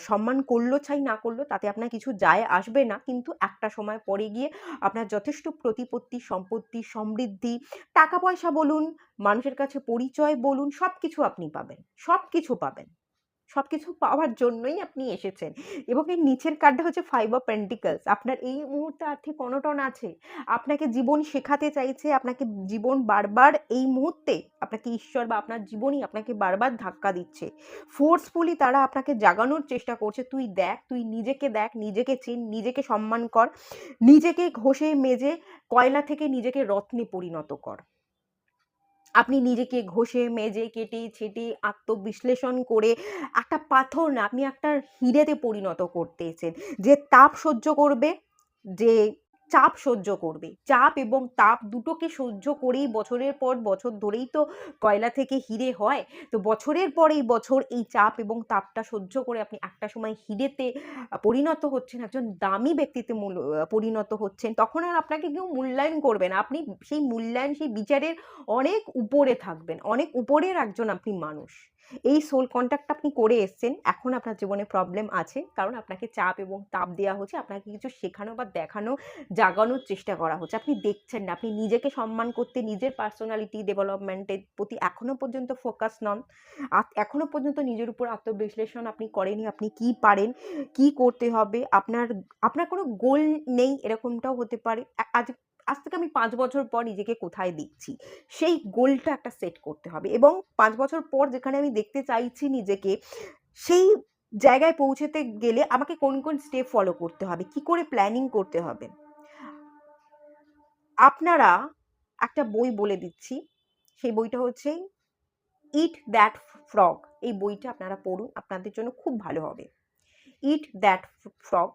সম্মান করলো চাই না করলো, তাতে আপনার কিছু যায় আসবে না, কিন্তু একটা সময় পরে গিয়ে আপনার যথেষ্ট প্রতিপত্তি, সম্পত্তি, সমৃদ্ধি, টাকা পয়সা বলুন, মানুষের কাছে পরিচয় বলুন, সব কিছু আপনি পাবেন, সব কিছু পাবেন। সব কিছু পাওয়ার জন্যই আপনি এসেছেন। এবং এর নিচের কার্ডটা হচ্ছে 5 অফ পেন্টিকলস। আপনার এই মুহূর্তে আর্থিক অনটন আছে, আপনাকে জীবন শেখাতে চাইছে, আপনাকে জীবন বারবার এই মুহূর্তে, আপনাকে ঈশ্বর বা আপনার জীবনই আপনাকে বারবার ধাক্কা দিচ্ছে। ফোর্সফুলি তারা আপনাকে জাগানোর চেষ্টা করছে, তুই দেখ, তুই নিজেকে দেখ, নিজেকে চিন, নিজেকে সম্মান কর, নিজেকে ঘষে মেজে কয়লা থেকে নিজেকে রত্নে পরিণত কর। আপনি নিজেকে ঘষে মেজে কেটে ছেটে আত্মবিশ্লেষণ করে একটা পাথর না, আপনি একটা হিরেতে পরিণত করতেছেন, যে তাপ সহ্য করবে, যে চাপ সহ্য করবে। চাপ এবং তাপ দুটোকে সহ্য করেই বছরের পর বছর ধরেই তো কয়লা থেকে হিরে হয়। তো বছরের পর এই বছর এই চাপ এবং তাপটা সহ্য করে আপনি একটা সময় হিরেতে পরিণত হচ্ছেন, একজন দামি ব্যক্তিতে পরিণত হচ্ছেন। তখন আর আপনাকে কেউ মূল্যায়ন করবে না, আপনি সেই মূল্যায়ন, সেই বিচারের অনেক উপরে থাকবেন, অনেক উপরের একজন আপনি মানুষ। এই সোল কন্ট্যাক্ট আপনি করে এসছেন, এখন আপনার জীবনে প্রবলেম আছে, কারণ আপনাকে চাপ এবং তাপ দেওয়া হচ্ছে, আপনাকে কিছু শেখানো বা দেখানো, জাগানোর চেষ্টা করা হচ্ছে। আপনি দেখছেন না, আপনি নিজেকে সম্মান করতে, নিজের পার্সোনালিটি ডেভেলপমেন্টের প্রতি এখনো পর্যন্ত ফোকাস নন, এখনো পর্যন্ত নিজের উপর আত্মবিশ্লেষণ আপনি করেনি, আপনি কি পারেন, কি করতে হবে, আপনার আপনার কোনো গোল নেই, এরকমটাও হতে পারে। আজ থেকে আমি 5 বছর পর নিজেকে কোথায় দেখছি, সেই গোলটা একটা সেট করতে হবে, এবং 5 বছর পর যেখানে আমি দেখতে চাইছি নিজেকে, সেই জায়গায় পৌঁছতে গেলে আমাকে কোন কোন স্টেপ ফলো করতে হবে, কি করে প্ল্যানিং করতে হবে। আপনারা একটা বই বলে দিচ্ছি, সেই বইটা হচ্ছে ইট দ্যাট ফ্রগ। এই বইটা আপনারা পড়ুন, আপনাদের জন্য খুব ভালো হবে। ইট দ্যাট ফ্রগ,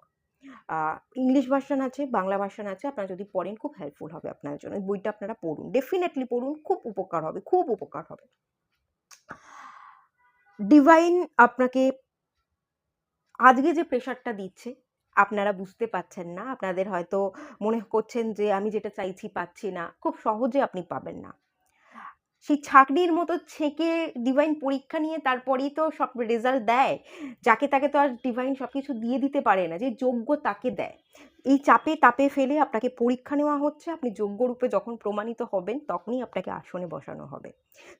ইংলিশ ভার্সন আছে, বাংলা ভার্সন আছে, আপনারা যদি পড়েন খুব হেল্পফুল হবে আপনার জন্য। এই বইটা আপনারা পড়ুন, ডেফিনেটলি পড়ুন, খুব উপকার হবে, খুব উপকার হবে। ডিভাইন আপনাকে আজকে যে প্রেশারটা দিচ্ছে, আপনারা বুঝতে পারছেন না, আপনাদের হয়তো মনে করছেন যে আমি যেটা চাইছি পাচ্ছি না, খুব সহজে আপনি পাবেন না। সেই ছাঁকনির মতো ছেঁকে ডিভাইন পরীক্ষা নিয়ে তারপরেই তো সব রেজাল্ট দেয়। যাকে তাকে তো আর ডিভাইন সব কিছু দিয়ে দিতে পারে না, যে যোগ্য তাকে দেয়। এই চাপে তাপে ফেলে আপনাকে পরীক্ষা নেওয়া হচ্ছে, আপনি যোগ্য রূপে যখন প্রমাণিত হবেন তখনই আপনাকে আসনে বসানো হবে।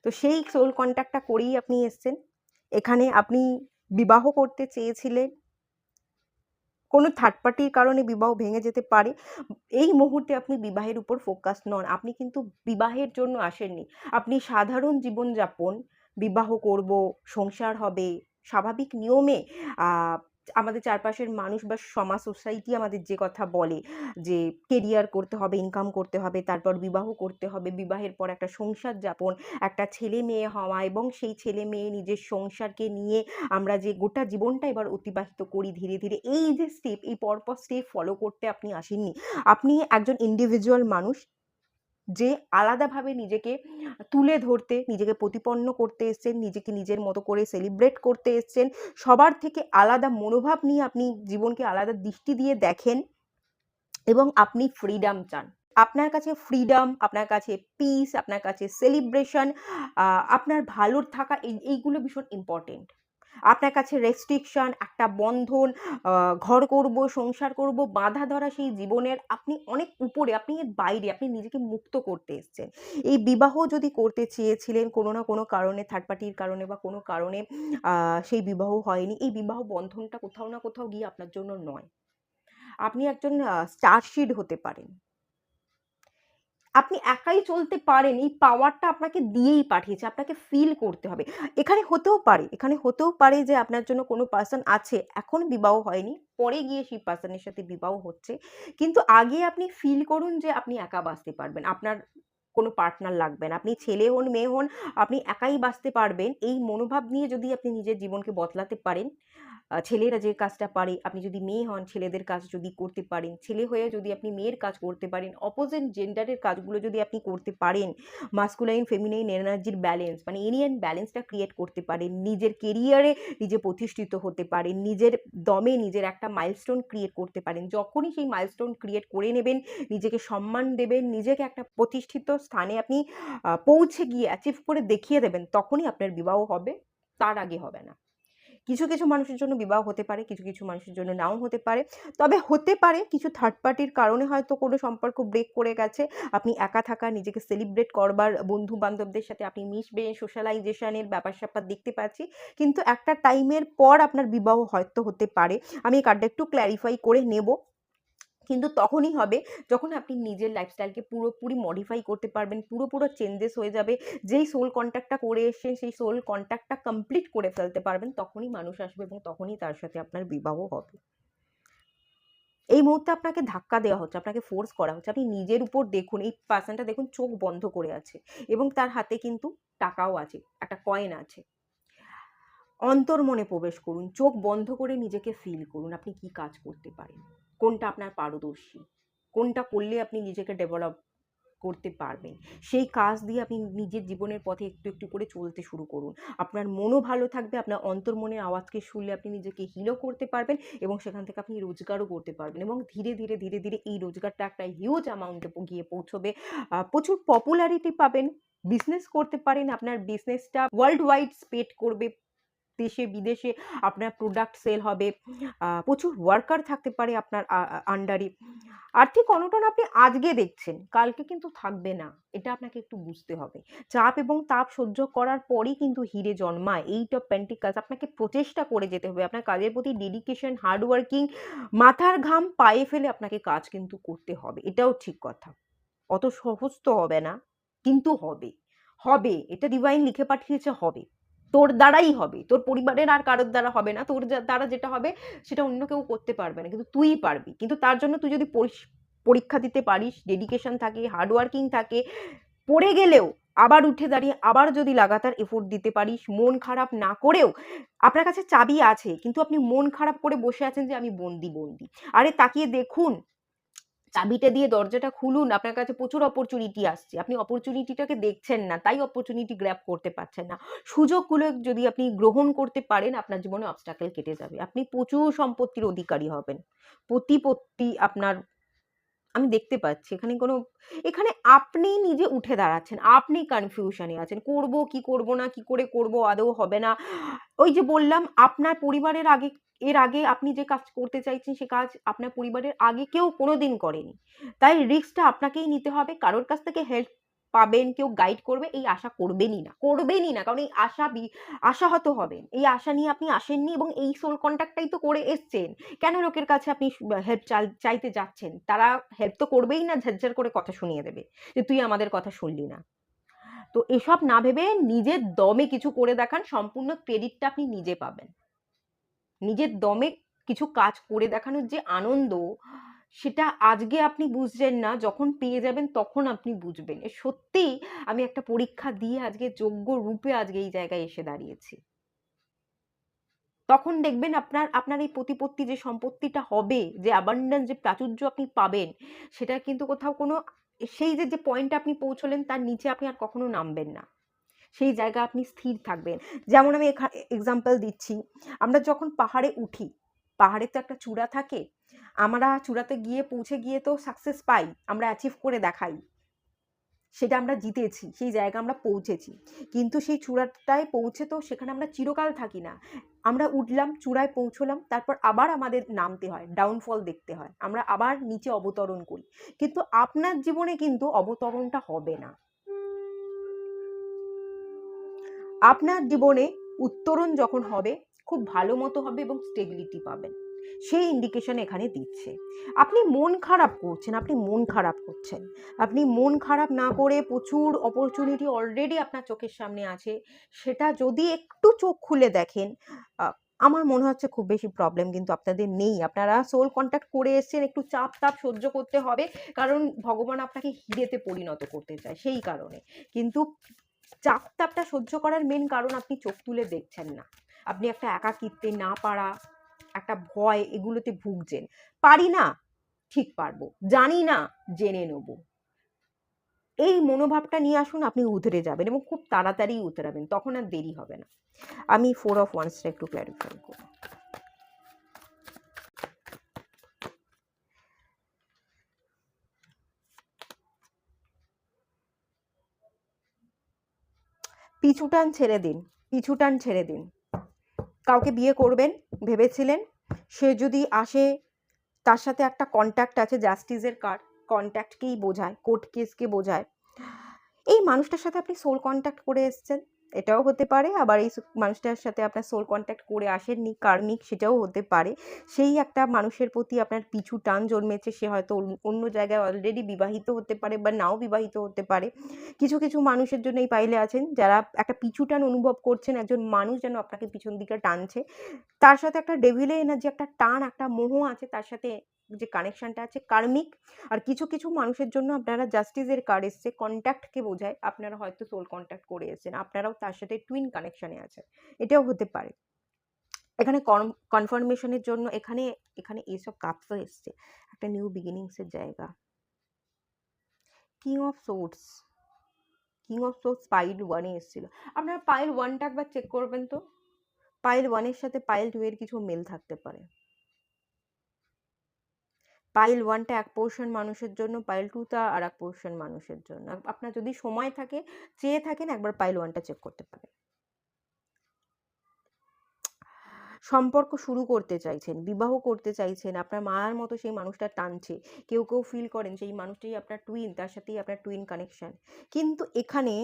তো সেই সোল কন্ট্যাক্টটা করেই আপনি এসছেন এখানে। আপনি বিবাহ করতে চেয়েছিলেন, কোনো থার্ড পার্টির কারণে বিবাহ ভেঙে যেতে পারে। এই মুহূর্তে আপনি বিবাহের উপর ফোকাস নন, আপনি কিন্তু বিবাহের জন্য আসেননি। আপনি সাধারণ জীবনযাপন, বিবাহ করব, সংসার হবে, স্বাভাবিক নিয়মে আমাদের চারপাশের মানুষ বা সমাজ সোসাইটি আমাদের যে কথা বলে যে কেরিয়ার করতে হবে, ইনকাম করতে হবে, তারপর বিবাহ করতে হবে, বিবাহের পর একটা সংসার যাপন, একটা ছেলে মেয়ে হওয়া, এবং সেই ছেলে মেয়ে নিজের সংসারকে নিয়ে আমরা যে গোটা জীবনটা এবার অতিবাহিত করি ধীরে ধীরে, এই যে স্টেপ, এই পরপর স্টেপ ফলো করতে আপনি আসেননি। আপনি একজন ইন্ডিভিজুয়াল মানুষ, যে আলাদাভাবে নিজেকে তুলে ধরতে, নিজেকে প্রতিপন্ন করতে এসছেন, নিজেকে নিজের মতো করে সেলিব্রেট করতে এসছেন, সবার থেকে আলাদা মনোভাব নিয়ে আপনি জীবনকে আলাদা দৃষ্টি দিয়ে দেখেন, এবং আপনি ফ্রিডম চান। আপনার কাছে ফ্রিডম, আপনার কাছে পিস, আপনার কাছে সেলিব্রেশন, আপনার ভালোর থাকা, এইগুলো ভীষণ ইম্পর্টেন্ট। আপনার কাছে রেস্ট্রিকশন, একটা বন্ধন, ঘর করব, সংসার করব, বাঁধা ধরা সেই জীবনের আপনি অনেক উপরে, আপনি এর বাইরে, আপনি নিজেকে মুক্ত করতে এসছেন। এই বিবাহ যদি করতে চেয়েছিলেন কোনো না কোনো কারণে, থার্ড পার্টির কারণে বা কোনো কারণে সেই বিবাহ হয়নি, এই বিবাহ বন্ধনটা কোথাও না কোথাও গিয়ে আপনার জন্য নয়। আপনি একজন স্টারশিড হতে পারেন, আপনি একাই চলতে পারেন, এই পাওয়ারটা আপনাকে দিয়েই পাঠিয়েছে, আপনাকে ফিল করতে হবে। এখানে হতেও পারে যে আপনার জন্য কোনো পার্সন আছে, এখন বিবাহ হয়নি, পরে গিয়ে সেই পার্সনের সাথে বিবাহ হচ্ছে, কিন্তু আগে আপনি ফিল করুন যে আপনি একা বাঁচতে পারবেন, আপনার কোনো পার্টনার লাগবে না, আপনি ছেলে হন মেয়ে হন, আপনি একাই বাঁচতে পারবেন। এই মনোভাব নিয়ে যদি আপনি নিজের জীবনকে বদলাতে পারেন, ছেলেরা যে কাজটা পারে, আপনি যদি মেয়ে হন, ছেলেদের কাজ যদি করতে পারেন, ছেলে হয়ে যদি আপনি মেয়ের কাজ করতে পারেন, অপোজিট জেন্ডারের কাজগুলো যদি আপনি করতে পারেন, মাস্কুলাইন ফেমিনাইন এনার্জির ব্যালেন্স, মানে এনিয়ান ব্যালেন্সটা ক্রিয়েট করতে পারেন, নিজের কেরিয়ারে নিজে প্রতিষ্ঠিত হতে পারেন, নিজের দমে নিজের একটা মাইলস্টোন ক্রিয়েট করতে পারেন, যখনই সেই মাইলস্টোন ক্রিয়েট করে নেবেন, নিজেকে সম্মান দেবেন, নিজেকে একটা প্রতিষ্ঠিত স্থানে আপনি পৌঁছে গিয়ে অ্যাচিভ করে দেখিয়ে দেবেন, তখনই আপনার বিবাহ হবে, তার আগে হবে না। কিছু কিছু মানুষের জন্য বিবাহ হতে পারে, কিছু কিছু মানুষের জন্য নাও হতে পারে। তবে হতে পারে কিছু থার্ড পার্টির কারণে হয়তো কোনো সম্পর্ক ব্রেক করে গেছে, আপনি একা থাকা, নিজেকে সেলিব্রেট করবার, বন্ধু বান্ধবদের সাথে আপনি মিশবেন, সোশ্যালাইজেশনের ব্যাপার স্যাপার দেখতে পাচ্ছি, কিন্তু একটা টাইমের পর আপনার বিবাহ হয়তো হতে পারে। আমি এই কার্ডটা একটু ক্ল্যারিফাই করে নেব, কিন্তু তখনই হবে যখন আপনি নিজের লাইফস্টাইলকে পুরোপুরি মডিফাই করতে পারবেন, পুরো চেঞ্জেস হয়ে যাবে, যেই সোল কন্ট্যাক্টটা করে এসেছেন সেই সোল কন্ট্যাক্টটা কমপ্লিট করে ফেলতে পারবেন, তখনই মানুষ আসবে এবং তখনই তার সাথে আপনার বিবাহ হবে। এই মুহূর্তে আপনাকে ধাক্কা দেওয়া হচ্ছে, আপনাকে ফোর্স করা হচ্ছে, আপনি নিজের উপর দেখুন, এই পার্সনটা দেখুন চোখ বন্ধ করে আছে, এবং তার হাতে কিন্তু টাকাও আছে, একটা কয়েন আছে। অন্তর্মনে প্রবেশ করুন, চোখ বন্ধ করে নিজেকে ফিল করুন, আপনি কি কাজ করতে পারেন, কোনটা আপনার পারদর্শী, কোনটা করলে আপনি নিজেকে ডেভেলপ করতে পারবেন, সেই কাজ দিয়ে আপনি নিজের জীবনের পথে একটু একটু করে চলতে শুরু করুন। আপনার মনও ভালো থাকবে, আপনার অন্তর্মনের আওয়াজকে শুনলে আপনি নিজেকে হিলও করতে পারবেন, এবং সেখান থেকে আপনি রোজগারও করতে পারবেন, এবং ধীরে ধীরে ধীরে ধীরে এই রোজগারটা একটা হিউজ অ্যামাউন্টে গিয়ে পৌঁছবে, প্রচুর পপুলারিটি পাবেন, বিজনেস করতে পারেন, আপনার বিজনেসটা ওয়ার্ল্ড ওয়াইড স্প্রেড করবে, দেশে বিদেশে আপনার প্রোডাক্ট সেল হবে, প্রচুর ওয়ার্কার থাকতে পারে আপনার আন্ডারে। আর্থিক অনটন আপনি আজকে দেখছেন, কালকে কিন্তু থাকবে না, এটা আপনাকে একটু বুঝতে হবে। চাপ এবং তাপ সহ্য করার পরই কিন্তু হিরে জন্মায়। এইট অফ পেন্টিকালস, আপনাকে প্রচেষ্টা করে যেতে হবে, আপনার কাজের প্রতি ডেডিকেশন, হার্ডওয়ার্কিং, মাথার ঘাম পায়ে ফেলে আপনাকে কাজ কিন্তু করতে হবে, এটাও ঠিক কথা। অত সহজ তো হবে না, কিন্তু হবে, হবে, এটা ডিভাইন লিখে পাঠিয়েছে, হবে। তোর দ্বারাই হবে, তোর পরিবারের আর কারোর দ্বারা হবে না, তোর দ্বারা যেটা হবে সেটা অন্য কেউ করতে পারবে না, কিন্তু তুই পারবি। কিন্তু তার জন্য তুই যদি পরীক্ষা দিতে পারিস, ডেডিকেশন থাকে, হার্ডওয়ার্কিং থাকে, পড়ে গেলেও আবার উঠে দাঁড়িয়ে আবার যদি লাগাতার এফোর্ট দিতে পারিস, মন খারাপ না করেও, আপনার কাছে চাবি আছে কিন্তু আপনি মন খারাপ করে বসে আছেন যে আমি বন্দি বন্দি। আরে তাকিয়ে দেখুন, চাবিটা দিয়ে দরজাটা খুলুন, আপনার কাছে প্রচুর অপরচুনিটি আসছে, আপনি অপরচুনিটিটাকে দেখছেন না, তাই অপরচুনিটি গ্র্যাব করতে পারছেন না। সুযোগগুলো যদি আপনি গ্রহণ করতে পারেন, আপনার জীবনে অবস্টাকেল কেটে যাবে, আপনি প্রচুর সম্পত্তির অধিকারী হবেন, প্রতিপত্তি আপনার, আমি দেখতে পাচ্ছি এখানে কোনো, এখানে আপনি নিজে উঠে দাঁড়াচ্ছেন, আপনি কনফিউশনে আছেন, করব কি করব না, কি করে করব, আদৌ হবে না। ওই যে বললাম, আপনার পরিবারের আগে, এর আগে আপনি যে কাজ করতে চাইছেন সে কাজ আপনার পরিবারের আগে কেউ কোনোদিন করেনি, তাই রিস্কটা আপনাকেই নিতে হবে। কারোর কাছ থেকে হেল্প পাবেন, কেউ গাইড করবে, এই আশা করবেনই না, করবেনই না, কারণ এই আশাহত হবেন, এই আশা নিয়ে আপনি আসেননি এবং এই সোল কন্ট্যাক্টটাই তো করে এসছেন। কেন লোকের কাছে আপনি হেল্প চাইতে যাচ্ছেন? তারা হেল্প তো করবেই না, ঝরঝর করে কথা শুনিয়ে দেবে যে তুই আমাদের কথা শুনলি না। তো এসব না ভেবে নিজের দমে কিছু করে দেখান, সম্পূর্ণ ক্রেডিটটা আপনি নিজে পাবেন। নিজের দমে কিছু কাজ করে দেখানোর যে আনন্দ, সেটা আজকে আপনি বুঝছেন না, যখন পেয়ে যাবেন তখন আপনি বুঝবেন। সত্যি আমি একটা পরীক্ষা দিয়ে আজকে যোগ্য রূপে আজকে এই জায়গায় এসে দাঁড়িয়েছি। তখন দেখবেন আপনার আপনার এই প্রতিপত্তি যে সম্পত্তিটা হবে, যে অ্যাবান্ডেন্স, যে প্রাচুর্য আপনি পাবেন, সেটা কিন্তু কোথাও কোনো, সেই যে যে পয়েন্টে আপনি পৌঁছলেন তার নিচে আপনি আর কখনো নামবেন না, সেই জায়গা আপনি স্থির থাকবেন। যেমন আমি এক্সাম্পল দিচ্ছি, আমরা যখন পাহাড়ে উঠি, পাহাড়ে তো একটা চূড়া থাকে, আমরা চূড়াতে গিয়ে পৌঁছে গিয়ে তো সাকসেস পাই, আমরা অ্যাচিভ করে দেখাই, সেটা আমরা জিতেছি, সেই জায়গা আমরা পৌঁছেছি। কিন্তু সেই চূড়াটায় পৌঁছে তো সেখানে আমরা চিরকাল থাকি না, আমরা উঠলাম, চূড়ায় পৌঁছলাম, তারপর আবার আমাদের নামতে হয়, ডাউনফল দেখতে হয়, আমরা আবার নিচে অবতরণ করি। কিন্তু আপনার জীবনে কিন্তু অবতরণটা হবে না, আপনার জীবনে উত্তরণ যখন হবে খুব ভালো মতো হবে এবং স্টেবিলিটি পাবেন, সেই ইন্ডিকেশন এখানে দিচ্ছে। আপনি মন খারাপ করছেন, আপনি মন খারাপ করছেন, আপনি মন খারাপ না করে, প্রচুর অপরচুনিটি অলরেডি আপনার চোখের সামনে আছে, সেটা যদি একটু চোখ খুলে দেখেন, আমার মনে হচ্ছে খুব বেশি প্রবলেম কিন্তু আপনাদের নেই। আপনারা সোল কন্ট্যাক্ট করে এসেছেন, একটু চাপ তাপ সহ্য করতে হবে, কারণ ভগবান আপনাকে হিরেতে পরিণত করতে চায়, সেই কারণে। কিন্তু চাপ তাপটা সহ্য করার মেন কারণ আপনি চোখ তুলে দেখছেন না, আপনি একটা একাকিত্বে না পারা, একটা ভয়, এগুলোতে ভুগছেন। পারি না, ঠিক পারবো, জানি না, জেনে নেব, এই মনোভাবটা নিয়ে আসুন, আপনি উতরে যাবেন এবং খুব তাড়াতাড়ি উতরাবেন, তখন আর দেরি হবে না। আমি 4 অফ ওয়ান্সটা একটু ক্ল্যারিফাই করব। পিছুটান ছেড়ে দিন, পিছুটান ছেড়ে দিন। কাউকে বিয়ে করবেন ভেবেছিলেন, সে যদি আসে, তার সাথে একটা কন্ট্যাক্ট আছে, জাস্টিসের কার্ড, কন্ট্যাক্টকেই বোঝায়, কোর্ট কেসকে বোঝায়, এই মানুষটার সাথে আপনি সোল কন্ট্যাক্ট করে এসছেন, এটাও হতে পারে। আবার এই মানুষটার সাথে আপনার সোল কন্ট্যাক্ট করে আসেননি, কার্মিক, সেটাও হতে পারে। সেই একটা মানুষের প্রতি আপনার পিছু টান জন্মেছে, সে হয়তো অন্য জায়গায় অলরেডি বিবাহিত হতে পারে বা নাও বিবাহিত হতে পারে। কিছু কিছু মানুষের জন্য এই পাইলে আছেন যারা একটা পিছু টান অনুভব করছেন, একজন মানুষ যেন আপনাকে পিছন দিকে টানছে, তার সাথে একটা ডেভিলের এনার্জি, একটা টান, একটা মোহ আছে, তার সাথে যে কানেকশনটা আছে কার্মিক। আর কিছু কিছু মানুষের জন্য আপনারা জাস্টিসের কার্ড এসছে, কন্ট্যাক্টকে বোঝায়, আপনারা হয়তো সোল কন্ট্যাক্ট করে এসেছেন, আপনারাও তার সাথে টুইন কানেকশনে আছেন, এটাও হতে পারে। এখানে কনফার্মেশনের জন্য এখানে এখানে এইসব কাপসও এসছে, একটা নিউ বিগিনিংসের জায়গা। King of swords, king of swords pile ওয়ানে এসেছিল। আপনারা পাইল ওয়ানটা একবার চেক করবেন তো, পাইল ওয়ানের সাথে পাইল টু এর কিছু মিল থাকতে পারে। পাইল 1টা এক পোর্শন মানুষের জন্য, পাইল 2টা আর এক পোর্শন মানুষের জন্য। আপনার যদি সময় থাকে, চেয়ে থাকেন, একবার পাইল 1টা চেক করতে পারেন। সম্পর্ক শুরু করতে চাইছেন, বিবাহ করতে চাইছেন, আপনার মায়ের মতো সেই মানুষটা টানছে, কেউ কেউ ফিল করেন সেই মানুষটাই আপনার টুইন, তার সাথেই আপনার টুইন কানেকশন। কিন্তু এখানে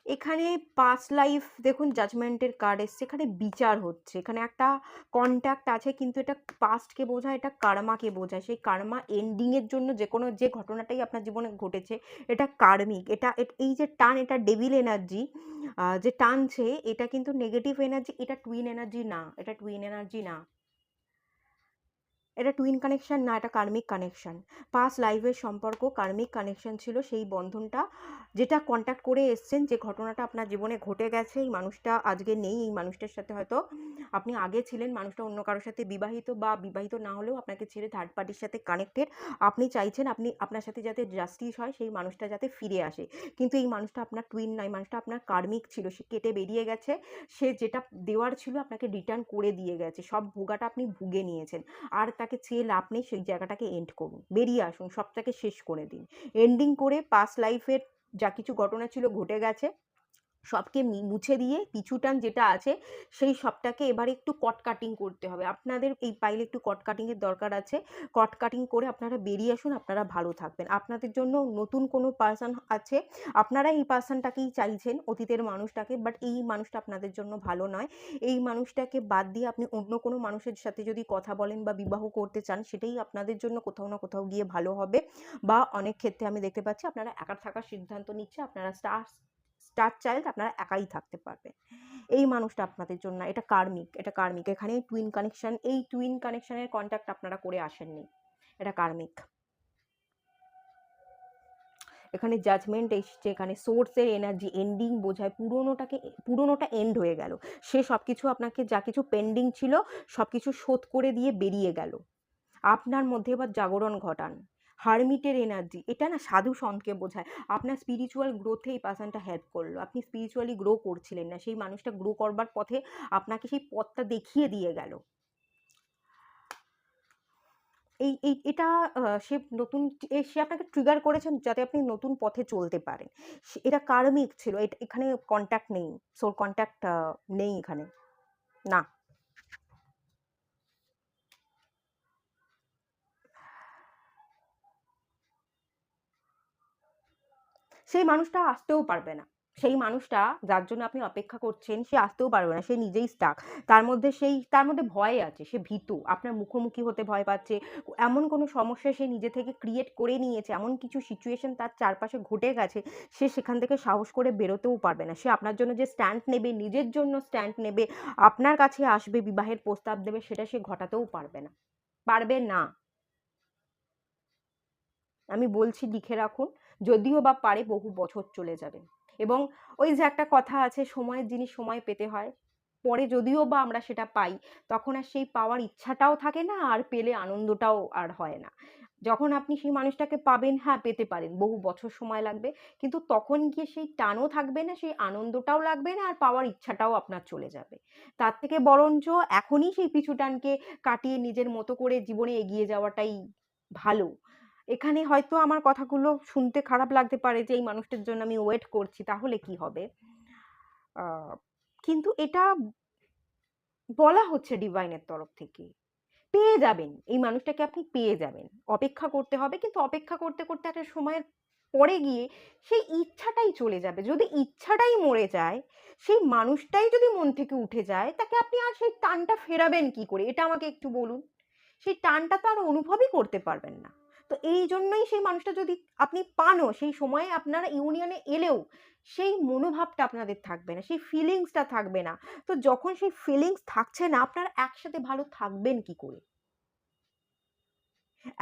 এখানে পাস্ট লাইফ দেখুন, জাজমেন্টের কার্ড এসছে, এখানে বিচার হচ্ছে, এখানে একটা কন্ট্যাক্ট আছে, কিন্তু এটা পাস্টকে বোঝায়, এটা কার্মাকে বোঝায়। সেই কার্মা এন্ডিংয়ের জন্য যে ঘটনাটাই আপনার জীবনে ঘটেছে, এটা কার্মিক। এই যে টান, এটা ডেভিল এনার্জি যে টানছে, এটা কিন্তু নেগেটিভ এনার্জি, এটা টুইন এনার্জি না, এটা টুইন এনার্জি না, এটা টুইন কানেকশন না, এটা কার্মিক কানেকশন। পাস্ট লাইফের সম্পর্ক কার্মিক কানেকশন ছিল, সেই বন্ধনটা যেটা কন্ট্যাক্ট করে এসছেন, যে ঘটনাটা আপনার জীবনে ঘটে গেছে, এই মানুষটা আজকে নেই, এই মানুষটার সাথে হয়তো আপনি আগে ছিলেন, মানুষটা অন্য কারোর সাথে বিবাহিত, বা বিবাহিত না হলেও আপনাকে ছেড়ে থার্ড পার্টির সাথে কানেক্টেড। আপনি চাইছেন আপনার সাথে যাতে জাস্টিস হয়, সেই মানুষটা যাতে ফিরে আসে, কিন্তু এই মানুষটা আপনার টুইন নয়, মানুষটা আপনার কার্মিক ছিল, সে কেটে বেরিয়ে গেছে, সে যেটা দেওয়ার ছিল আপনাকে রিটার্ন করে দিয়ে গেছে, সব ভোগাটা আপনি ভুগে নিয়েছেন। আর তাকে চেয়ে লাভ নেই, সেই জায়গাটাকে এন্ড করুন, বেরিয়ে আসুন, সবটাকে শেষ করে দিন, এন্ডিং করে। পাস্ট লাইফের যা কিছু ঘটনা ছিল ঘটে গেছে, সবকে মুছে দিয়ে পিছু টান যেটা আছে, সেই সবটাকে এবারে একটু কট কাটিং করতে হবে। আপনাদের এই পাইলে একটু কট কাটিংয়ের দরকার আছে, কট কাটিং করে আপনারা বেরিয়ে আসুন, আপনারা ভালো থাকবেন। আপনাদের জন্য নতুন কোনো পার্সন আছে, আপনারা এই পার্সনটাকেই চাইছেন, অতীতের মানুষটাকে, বাট এই মানুষটা আপনাদের জন্য ভালো নয়। এই মানুষটাকে বাদ দিয়ে আপনি অন্য কোনো মানুষের সাথে যদি কথা বলেন বা বিবাহ করতে চান, সেটাই আপনাদের জন্য কোথাও না কোথাও গিয়ে ভালো হবে। বা অনেক ক্ষেত্রে আমি দেখতে পাচ্ছি আপনারা একা থাকার সিদ্ধান্ত নিচ্ছে, আপনারা স্টার চাইল্ড, আপনারা একাই থাকতে পারবেন। এই মানুষটা আপনাদের জন্য, এটা কার্মিক, এটা কার্মিক। এখানে টুইন কানেকশন, এই টুইন কানেকশনের কন্ট্যাক্ট আপনারা করে আসেননি, এটা কার্মিক। এখানে জাজমেন্ট এসছে, এখানে সোর্সের এনার্জি এন্ডিং বোঝায়, পুরোনোটা এন্ড হয়ে গেল, সে সব কিছু আপনাকে যা কিছু পেন্ডিং ছিল সব কিছু শোধ করে দিয়ে বেরিয়ে গেল। আপনার মধ্যে এবার জাগরণ ঘটান। হারমিটের এনার্জি, এটা না সাধু সন্তকে বোঝায়, আপনার স্পিরিচুয়াল গ্রোথে এই পার্সনটা হেল্প করলো, আপনি স্পিরিচুয়ালি গ্রো করছিলেন না, সেই মানুষটা গ্রো করবার পথে আপনাকে সেই পথটা দেখিয়ে দিয়ে গেল। এটা সে আপনাকে ট্রিগার করেছেন যাতে আপনি নতুন পথে চলতে পারেন। এটা কার্মিক ছিল, এখানে কন্ট্যাক্ট নেই, সোল কন্ট্যাক্ট নেই এখানে, না। সেই মানুষটা আসতেও পারবে না, সেই মানুষটা যার জন্য আপনি অপেক্ষা করছেন, সে আসতেও পারবে না, সে নিজেই স্টাক। তার মধ্যে ভয় আছে, সে ভীতু, আপনার মুখোমুখি হতে ভয় পাচ্ছে, এমন কোনো সমস্যা সে নিজে থেকে ক্রিয়েট করে নিয়েছে, এমন কিছু সিচুয়েশন তার চারপাশে ঘটে গেছে, সে সেখান থেকে সাহস করে বেরোতেও পারবে না। সে আপনার জন্য যে স্ট্যান্ড নেবে, নিজের জন্য স্ট্যান্ড নেবে, আপনার কাছে আসবে, বিবাহের প্রস্তাব দেবে, সেটা সে ঘটাতেও পারবে না, পারবে না। আমি বলছি, লিখে রাখুন, যদিও বা পারে বহু বছর চলে যাবে। এবং ওই যে একটা কথা আছে, সময়ের জিনিস সময় পেতে হয়, পরে যদিও বা আমরা সেটা পাই, তখন আর সেই পাওয়ার ইচ্ছাটাও থাকে না, আর পেলে আনন্দটাও আর হয় না। যখন আপনি সেই মানুষটাকে পাবেন, হ্যাঁ পেতে পারেন, বহু বছর সময় লাগবে, কিন্তু তখন গিয়ে সেই টানও থাকবে না, সেই আনন্দটাও লাগবে না, আর পাওয়ার ইচ্ছাটাও আপনার চলে যাবে। তার থেকে বরঞ্চ এখনই সেই পিছু টানকে কাটিয়ে নিজের মতো করে জীবনে এগিয়ে যাওয়াটাই ভালো। এখানে হয়তো আমার কথাগুলো শুনতে খারাপ লাগতে পারে, যে এই মানুষটার জন্য আমি ওয়েট করছি, তাহলে কি হবে, কিন্তু এটা বলা হচ্ছে ডিভাইনের তরফ থেকে, পেয়ে যাবেন, এই মানুষটাকে আপনি পেয়ে যাবেন। অপেক্ষা করতে হবে, কিন্তু অপেক্ষা করতে করতে একটা সময়ের পরে গিয়ে সেই ইচ্ছাটাই চলে যাবে। যদি ইচ্ছাটাই মরে যায়, সেই মানুষটাই যদি মন থেকে উঠে যায়, তাকে আপনি আর সেই টানটা ফেরাবেন কি করে, এটা আমাকে একটু বলুন। সেই টানটা তো আর অনুভবই করতে পারবেন না। তো এই জন্যই সেই মানুষটা যদি আপনি পানও, সেই সময়ে আপনারা ইউনিয়নে এলেও সেই মনোভাবটা আপনাদের থাকবে না, সেই ফিলিংসটা থাকবে না। তো যখন সেই ফিলিংস থাকছে না, আপনারা একসাথে ভালো থাকবেন কি করে?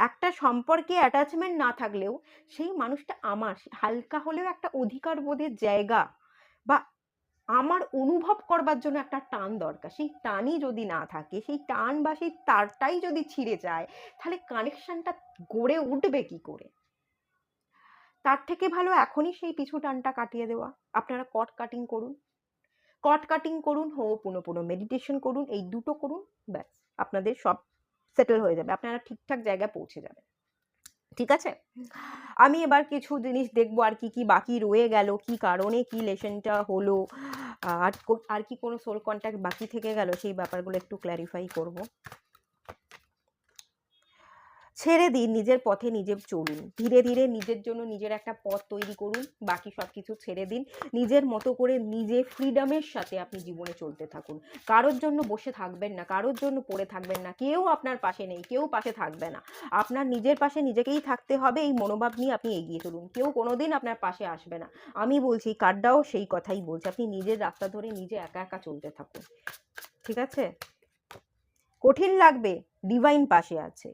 একটা সম্পর্কে অ্যাটাচমেন্ট না থাকলেও সেই মানুষটা আমার, হালকা হলেও একটা অধিকার বোধের জায়গা বা আমার অনুভব করবার জন্য একটা টান দরকার। সেই টানই যদি না থাকে, সেই টান বা সেই তারটাই যদি ছিঁড়ে যায়, তাহলে কানেকশনটা গড়ে উঠবে কি করে? তার থেকে ভালো এখনই সেই পিছু টানটা কাটিয়ে দেওয়া। আপনারা কট কাটিং করুন, কট কাটিং করুন, হো'ওপোনোপোনো মেডিটেশন করুন, এই দুটো করুন, ব্যাস আপনাদের সব সেটেল হয়ে যাবে, আপনারা ঠিকঠাক জায়গায় পৌঁছে যাবেন। ঠিক আছে? আমি এবার কিছু জিনিস দেখবো আর কি কি বাকি রয়ে গেল, কি কারণে কি লেসনটা হলো, আর কি কোনো সোল কন্ট্যাক্ট বাকি থেকে গেল, সেই ব্যাপারগুলো একটু ক্ল্যারিফাই করব। ছেড়ে দিন, নিজের পথে নিজে চলুন, ধীরে ধীরে নিজের জন্য নিজের একটা পথ তৈরি করুন, বাকি সব কিছু ছেড়ে দিন, নিজের মতো করে নিজে ফ্রিডমের সাথে আপনি জীবনে চলতে থাকুন। কারোর জন্য বসে থাকবেন না, কারোর জন্য পড়ে থাকবেন না, কেউ আপনার পাশে নেই, কেউ পাশে থাকবে না, আপনার নিজের পাশে নিজেকেই থাকতে হবে, এই মনোভাব নিয়ে আপনি এগিয়ে চলুন, কেউ কোনোদিন আপনার পাশে আসবে না। আমি বলছি, কার্ডটাও সেই কথাই বলছে, আপনি নিজের রাস্তা ধরে নিজে একা একা চলতে থাকুন। ঠিক আছে? কঠিন লাগবে, ডিভাইন পাশে আছে,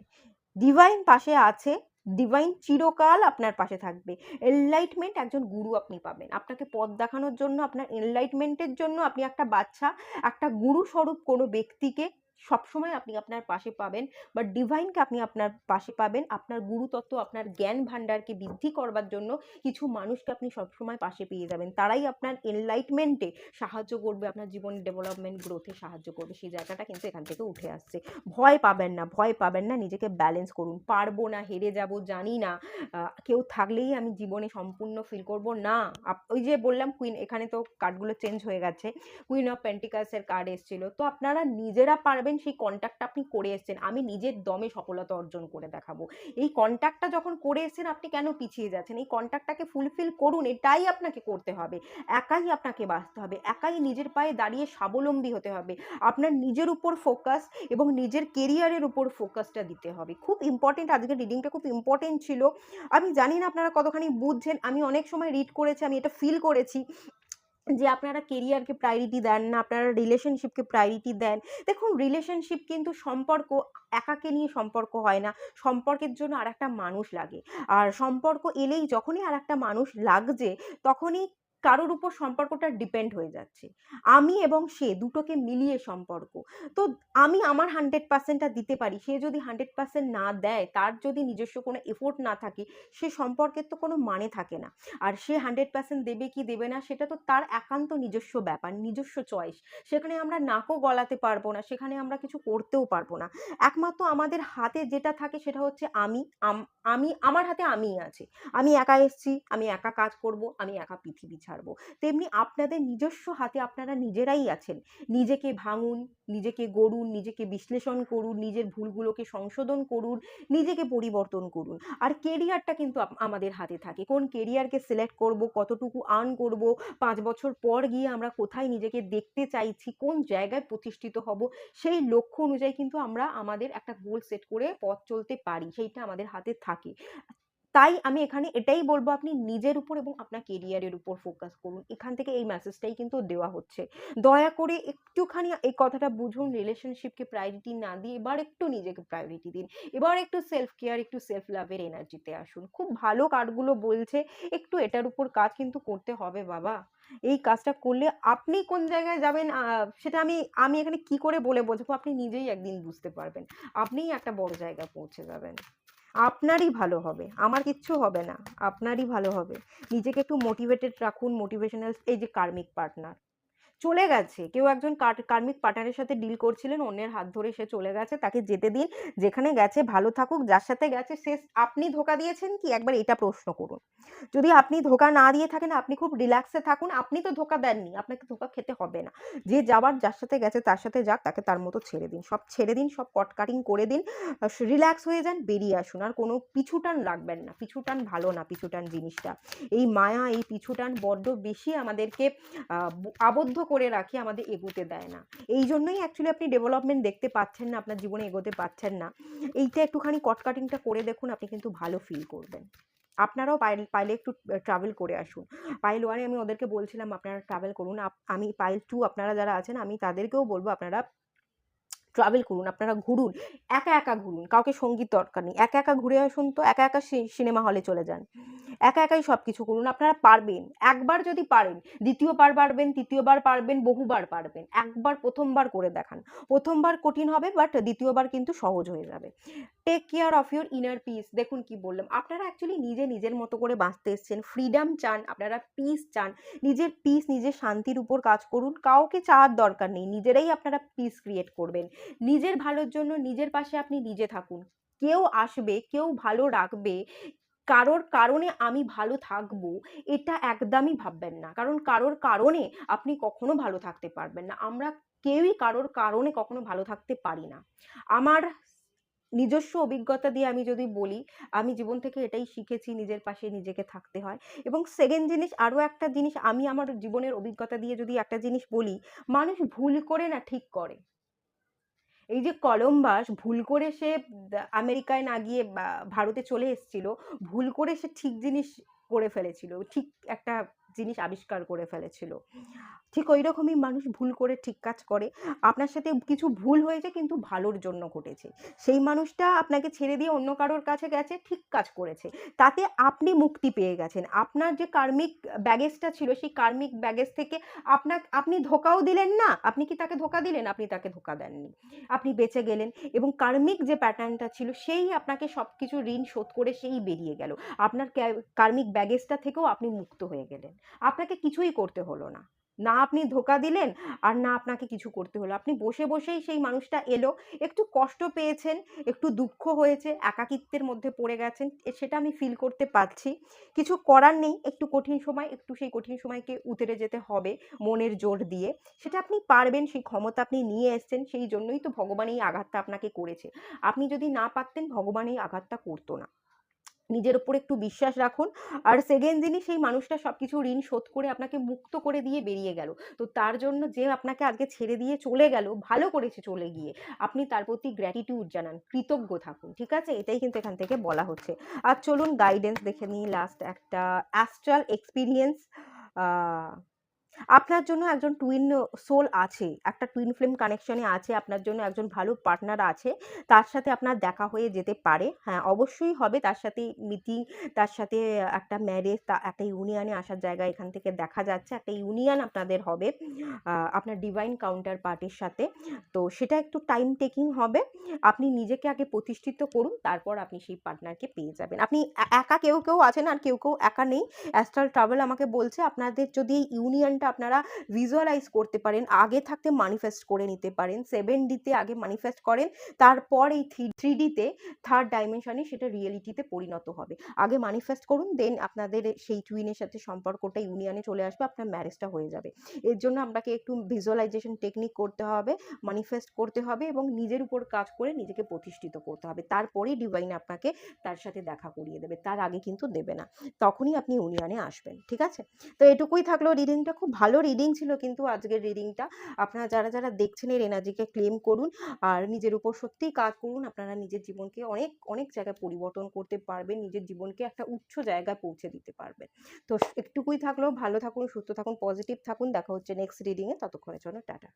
ডিভাইন পাশে আছে, ডিভাইন চিরকাল আপনার পাশে থাকবে। এনলাইটমেন্ট, একজন গুরু আপনি পাবেন, আপনাকে পথ দেখানোর জন্য, আপনার এনলাইটমেন্টের জন্য আপনি একটা বাচ্চা, একটা গুরু স্বরূপ কোনো ব্যক্তিকে সবসময় আপনি আপনার পাশে পাবেন, বা ডিভাইনকে আপনি আপনার পাশে পাবেন। আপনার গুরুতত্ত্ব, আপনার জ্ঞান ভাণ্ডারকে বৃদ্ধি করবার জন্য কিছু মানুষকে আপনি সবসময় পাশে পেয়ে যাবেন, তারাই আপনার এনলাইটমেন্টে সাহায্য করবে, আপনার জীবনের ডেভেলপমেন্ট গ্রোথে সাহায্য করবে। সেই জায়গাটা কিন্তু এখান থেকে উঠে আসছে। ভয় পাবেন না, ভয় পাবেন না, নিজেকে ব্যালেন্স করুন। পারবো না, হেরে যাব, জানি না, কেউ থাকলেই আমি জীবনে সম্পূর্ণ ফিল করব না। ওই যে বললাম কুইন, এখানে তো কার্ডগুলো চেঞ্জ হয়ে গেছে, কুইন অফ পেন্টিকালসের কার্ড এসেছিল, তো আপনারা নিজেরা পারবেন, সেই কন্ট্যাক্টটা আপনি করে এসেছেন, আমি নিজের দমে সফলতা অর্জন করে দেখাবো। এই কন্ট্যাক্টটা যখন করে এসেছেন, আপনি কেন পিছিয়ে যাচ্ছেন? এই কন্ট্যাক্টটাকে ফুলফিল করুন, এটাই আপনাকে করতে হবে, একাই আপনাকে বাঁচতে হবে, একাই নিজের পায়ে দাঁড়িয়ে স্বাবলম্বী হতে হবে, আপনার নিজের উপর ফোকাস এবং নিজের কেরিয়ারের উপর ফোকাসটা দিতে হবে। খুব ইম্পর্টেন্ট, আজকের রিডিংটা খুব ইম্পর্টেন্ট ছিল। আমি জানি না আপনারা কতখানি বুঝছেন, আমি অনেক সময় রিড করেছি, আমি এটা ফিল করেছি যে আপনারা কেরিয়ারকে প্রায়োরিটি দেন না, আপনারা রিলেশনশিপকে প্রায়োরিটি দেন। দেখুন, রিলেশনশিপ কিন্তু সম্পর্ক, একাকে নিয়ে সম্পর্ক হয় না, সম্পর্কের জন্য আর একটা মানুষ লাগে। আর সম্পর্ক এলেই, যখনই আর একটা মানুষ লাগছে, তখনই কারোর উপর সম্পর্কটা ডিপেন্ড হয়ে যাচ্ছে। আমি এবং সে দুটোকে মিলিয়ে সম্পর্ক। তো আমি আমার 100%টা দিতে পারি, সে যদি 100% না দেয়, তার যদি নিজস্ব কোনো এফোর্ট না থাকে, সে সম্পর্কের তো কোনো মানে থাকে না। আর সে 100% দেবে কি দেবে না, সেটা তো তার একান্ত নিজস্ব ব্যাপার, নিজস্ব চয়েস। সেখানে আমরা নাকও গলাতে পারবো না, সেখানে আমরা কিছু করতেও পারবো না। একমাত্র আমাদের হাতে যেটা থাকে সেটা হচ্ছে আমি আমার হাতে আমিই আছে। আমি একা এসছি, আমি একা কাজ করব, আমি একা পৃথিবী ছাড়বো। তেমনি আপনাদের নিজস্ব হাতে আপনারা নিজেরাই আছেন। নিজেকে ভাঙুন, নিজেকে গড়ুন, নিজেকে বিশ্লেষণ করুন, নিজের ভুলগুলোকে সংশোধন করুন, নিজেকে পরিবর্তন করুন। আর কেরিয়ারটা কিন্তু আমাদের হাতে থাকে, কোন কেরিয়ারকে সিলেক্ট করব, কতটুকু আর্ন করব, 5 বছর পর গিয়ে আমরা কোথায় নিজেকে দেখতে চাইছি, কোন জায়গায় প্রতিষ্ঠিত হব, সেই লক্ষ্য অনুযায়ী কিন্তু আমরা আমাদের একটা গোল সেট করে পথ চলতে পারি, সেইটা আমাদের হাতে থাকে। তাই আমি এখানে এটাই বলবো, আপনি নিজের উপর এবং আপনার কেরিয়ারের উপর ফোকাস করুন। এখান থেকে এই মেসেজটাই কিন্তু দেওয়া হচ্ছে। দয়া করে একটুখানি এই কথাটা বুঝুন, রিলেশনশিপকে প্রায়োরিটি না দিয়ে এবার একটু নিজেকে প্রায়োরিটি দিন, এবার একটু সেলফ কেয়ার, একটু সেলফ লাভের এনার্জিতে আসুন। খুব ভালো কার্ডগুলো বলছে, একটু এটার উপর কাজ কিন্তু করতে হবে বাবা। এই কাজটা করলে আপনি কোন জায়গায় যাবেন, সেটা আমি আমি এখানে কি করে বলে বোঝাবো, আপনি নিজেই একদিন বুঝতে পারবেন, আপনিই একটা বড় জায়গায় পৌঁছে যাবেন। আপনারই ভালো হবে, আমার কিচ্ছু হবে না, আপনারই ভালো হবে। নিজেকে একটু মোটিভেটেড রাখুন, মোটিভেশনাল, এই যে কার্মিক পার্টনার চলে গেছে, কেউ একজন কার্মিক পার্টনারের সাথে ডিল করছিলেন, অন্যের হাত ধরে সে চলে গেছে, তাকে যেতে দিন, যেখানে গেছে ভালো থাকুক, যার সাথে গেছে সে, আপনি ধোকা দিয়েছেন কি একবার এটা প্রশ্ন করুন। যদি আপনি ধোকা না দিয়ে থাকেন, আপনি খুব রিল্যাক্সে থাকুন, আপনি তো ধোকা দেননি, আপনাকে ধোকা খেতে হবে না। যে যাবার, যার সাথে গেছে তার সাথে যাক, তাকে তার মতো ছেড়ে দিন, সব ছেড়ে দিন, সব কট কাটিং করে দিন, রিল্যাক্স হয়ে যান, বেরিয়ে আসুন। আর কোনো পিছুটান রাখবেন না, পিছুটান ভালো না, পিছুটান জিনিসটা, এই মায়া, এই পিছুটান বড্ড বেশি আমাদেরকে আবদ্ধ করে রাখে, আমাদের এগোতে দেয় না। এই জন্যই অ্যাকচুয়ালি আপনি ডেভেলপমেন্ট দেখতে পাচ্ছেন না, আপনার জীবনে এগোতে পাচ্ছেন না। এইটা একটুখানি কট কাটিংটা করে দেখুন, আপনি কিন্তু ভালো ফিল করবেন। আপনারাও পাইলে একটু ট্রাভেল করে আসুন। পাইল 1 আমি ওদেরকে বলছিলাম আপনারা ট্রাভেল করুন। আমি পাইল 2 আপনারা যারা আছেন, আমি তাদেরকেও বলবো আপনারা ট্রাভেল করুন, আপনারা ঘুরুন, একা একা ঘুরুন, কাউকে সঙ্গীর দরকার নেই, একা একা ঘুরে আসুন, তো একা একা সিনেমা হলে চলে যান, একা একাই সব কিছু করুন, আপনারা পারবেন। একবার যদি পারেন, দ্বিতীয়বার পারবেন, তৃতীয়বার পারবেন, বহুবার পারবেন। একবার প্রথমবার করে দেখান, প্রথমবার কঠিন হবে, বাট দ্বিতীয়বার কিন্তু সহজ হয়ে যাবে। Take care of your inner peace. দেখুন কি বললাম, আপনারা অ্যাকচুয়ালি নিজের মতো করে বাঁচতে এসছেন, ফ্রিডম চান, আপনারা পিস চান, নিজের পিস, নিজের শান্তির উপর কাজ করুন, কাউকে চাওয়ার দরকার নেই, নিজেরাই আপনারা পিস ক্রিয়েট করবেন। নিজের ভালোর জন্য নিজের পাশে আপনি নিজে থাকুন। কেউ আসবে, কেউ ভালো রাখবে, কারোর কারণে আমি ভালো থাকবো, এটা একদমই ভাববেন না, কারণ কারোর কারণে আপনি কখনো ভালো থাকতে পারবেন না। আমরা কেউই কারোর কারণে কখনো ভালো থাকতে পারি না। আমার নিজস্ব অভিজ্ঞতা দিয়ে আমি যদি বলি, আমি জীবন থেকে এটাই শিখেছি, নিজের পাশে নিজেকে থাকতে হয়। এবং সেকেন্ড জিনিস, আরও একটা জিনিস আমি আমার জীবনের অভিজ্ঞতা দিয়ে যদি একটা জিনিস বলি, মানুষ ভুল করে না ঠিক করে। এই যে কলম্বাস ভুল করে সে আমেরিকায় না গিয়ে ভারতে চলে এসেছিল, ভুল করে সে ঠিক জিনিস করে ফেলেছিল, ঠিক একটা জিনিস আবিষ্কার করে ফেলেছিল। ঠিক ওই রকমই মানুষ ভুল করে ঠিক কাজ করে। আপনার সাথে কিছু ভুল হয়েছে কিন্তু ভালোর জন্য ঘটেছে, সেই মানুষটা আপনাকে ছেড়ে দিয়ে অন্য কারোর কাছে গেছে, ঠিক কাজ করেছে, তাতে আপনি মুক্তি পেয়ে গেছেন। আপনার যে কার্মিক ব্যাগেজটা ছিল, সেই কার্মিক ব্যাগেজ থেকে আপনি ধোকাও দিলেন না, আপনি কি তাকে ধোকা দিলেন? আপনি তাকে ধোকা দেননি, আপনি বেঁচে গেলেন। এবং কার্মিক যে প্যাটার্নটা ছিল, সেই আপনাকে সব কিছু ঋণ শোধ করে সেই বেরিয়ে গেল। আপনার কার্মিক ব্যাগেজটা থেকেও আপনি মুক্ত হয়ে গেলেন, আপনাকে কিছুই করতে হলো না, না আপনি ধোকা দিলেন আর না আপনাকে কিছু করতে হলো। আপনি বসে বসেই সেই মানুষটা এলো, একটু কষ্ট পেয়েছেন, একটু দুঃখ হয়েছে, একাকিত্বের মধ্যে পড়ে গেছেন, সেটা আমি ফিল করতে পারছি। কিছু করার নেই, একটু কঠিন সময়, একটু সেই কঠিন সময়কে উতরে যেতে হবে মনের জোর দিয়ে। সেটা আপনি পারবেন, সেই ক্ষমতা আপনি নিয়ে এসছেন, সেই জন্যই তো ভগবান এই আঘাতটা আপনাকে করেছে। আপনি যদি না পারতেন, ভগবান এই আঘাতটা করতো না। নিজের ওপর একটু বিশ্বাস রাখুন। আর সেকেন্ড জিনিস, সেই মানুষটা সব কিছু ঋণ শোধ করে আপনাকে মুক্ত করে দিয়ে বেরিয়ে গেল, তো তার জন্য যে আপনাকে আজকে ছেড়ে দিয়ে চলে গেল, ভালো করেছে চলে গিয়ে, আপনি তার প্রতি গ্র্যাটিটিউড জানান, কৃতজ্ঞ থাকুন, ঠিক আছে? এটাই কিন্তু এখান থেকে বলা হচ্ছে। আর চলুন গাইডেন্স দেখে নিই, লাস্ট একটা অ্যাস্ট্রাল এক্সপিরিয়েন্স। আপনার জন্য একজন টুইন সোল আছে, একটা টুইন ফ্লেম কানেকশনে আছে, আপনার জন্য একজন ভালো পার্টনার আছে, তার সাথে আপনার দেখা হয়ে যেতে পারে। হ্যাঁ, অবশ্যই হবে, তার সাথে মিটিং, তার সাথে একটা ম্যারেজ, একটা ইউনিয়নে আসার জায়গা এখান থেকে দেখা যাচ্ছে, একটা ইউনিয়ন আপনাদের হবে আপনার ডিভাইন কাউন্টার পার্টির সাথে। তো সেটা একটু টাইম টেকিং হবে, আপনি নিজেকে আগে প্রতিষ্ঠিত করুন, তারপর আপনি সেই পার্টনারকে পেয়ে যাবেন। আপনি একা, কেউ কেউ আছেন আর কেউ কেউ একা নেই। অ্যাস্ট্রাল ট্রাভেল আমাকে বলছে আপনাদের যদি এই ইউনিয়নটা আপনারা ভিজুয়ালাইজ করতে পারেন, আগে থাকতে ম্যানিফেস্ট করে নিতে পারেন, 7Dতে আগে ম্যানিফেস্ট করেন, তারপর এই 3Dতে, থার্ড ডাইমেনশনে সেটা রিয়েলিটিতে পরিণত হবে। আগে ম্যানিফেস্ট করুন, দেন আপনাদের সেই টুইনের সাথে সম্পর্কটা ইউনিয়নে চলে আসবে, আপনার ম্যারেজটা হয়ে যাবে। এর জন্য আপনাকে একটু ভিজুয়ালাইজেশন টেকনিক করতে হবে, ম্যানিফেস্ট করতে হবে এবং নিজের উপর কাজ করে নিজেকে প্রতিষ্ঠিত করতে হবে, তারপরেই ডিভাইন আপনাকে তার সাথে দেখা করিয়ে দেবে, তার আগে কিন্তু দেবে না, তখনই আপনি ইউনিয়নে আসবেন, ঠিক আছে? তো এটুকুই থাকলো। রিডিংটা খুব ভালো রিডিং ছিল কিন্তু আজকের রিডিংটা। আপনারা যারা যারা দেখছেন এর এনার্জিকে ক্লেম করুন আর নিজের উপর সত্যিই কাজ করুন, আপনারা নিজের জীবনকে অনেক অনেক জায়গায় পরিবর্তন করতে পারবেন, নিজের জীবনকে একটা উচ্চ জায়গায় পৌঁছে দিতে পারবেন। তো একটুকুই থাকলো, ভালো থাকুন, সুস্থ থাকুন, পজিটিভ থাকুন, দেখা হচ্ছে নেক্সট রিডিংয়ে, ততক্ষণের জন্য টাটা।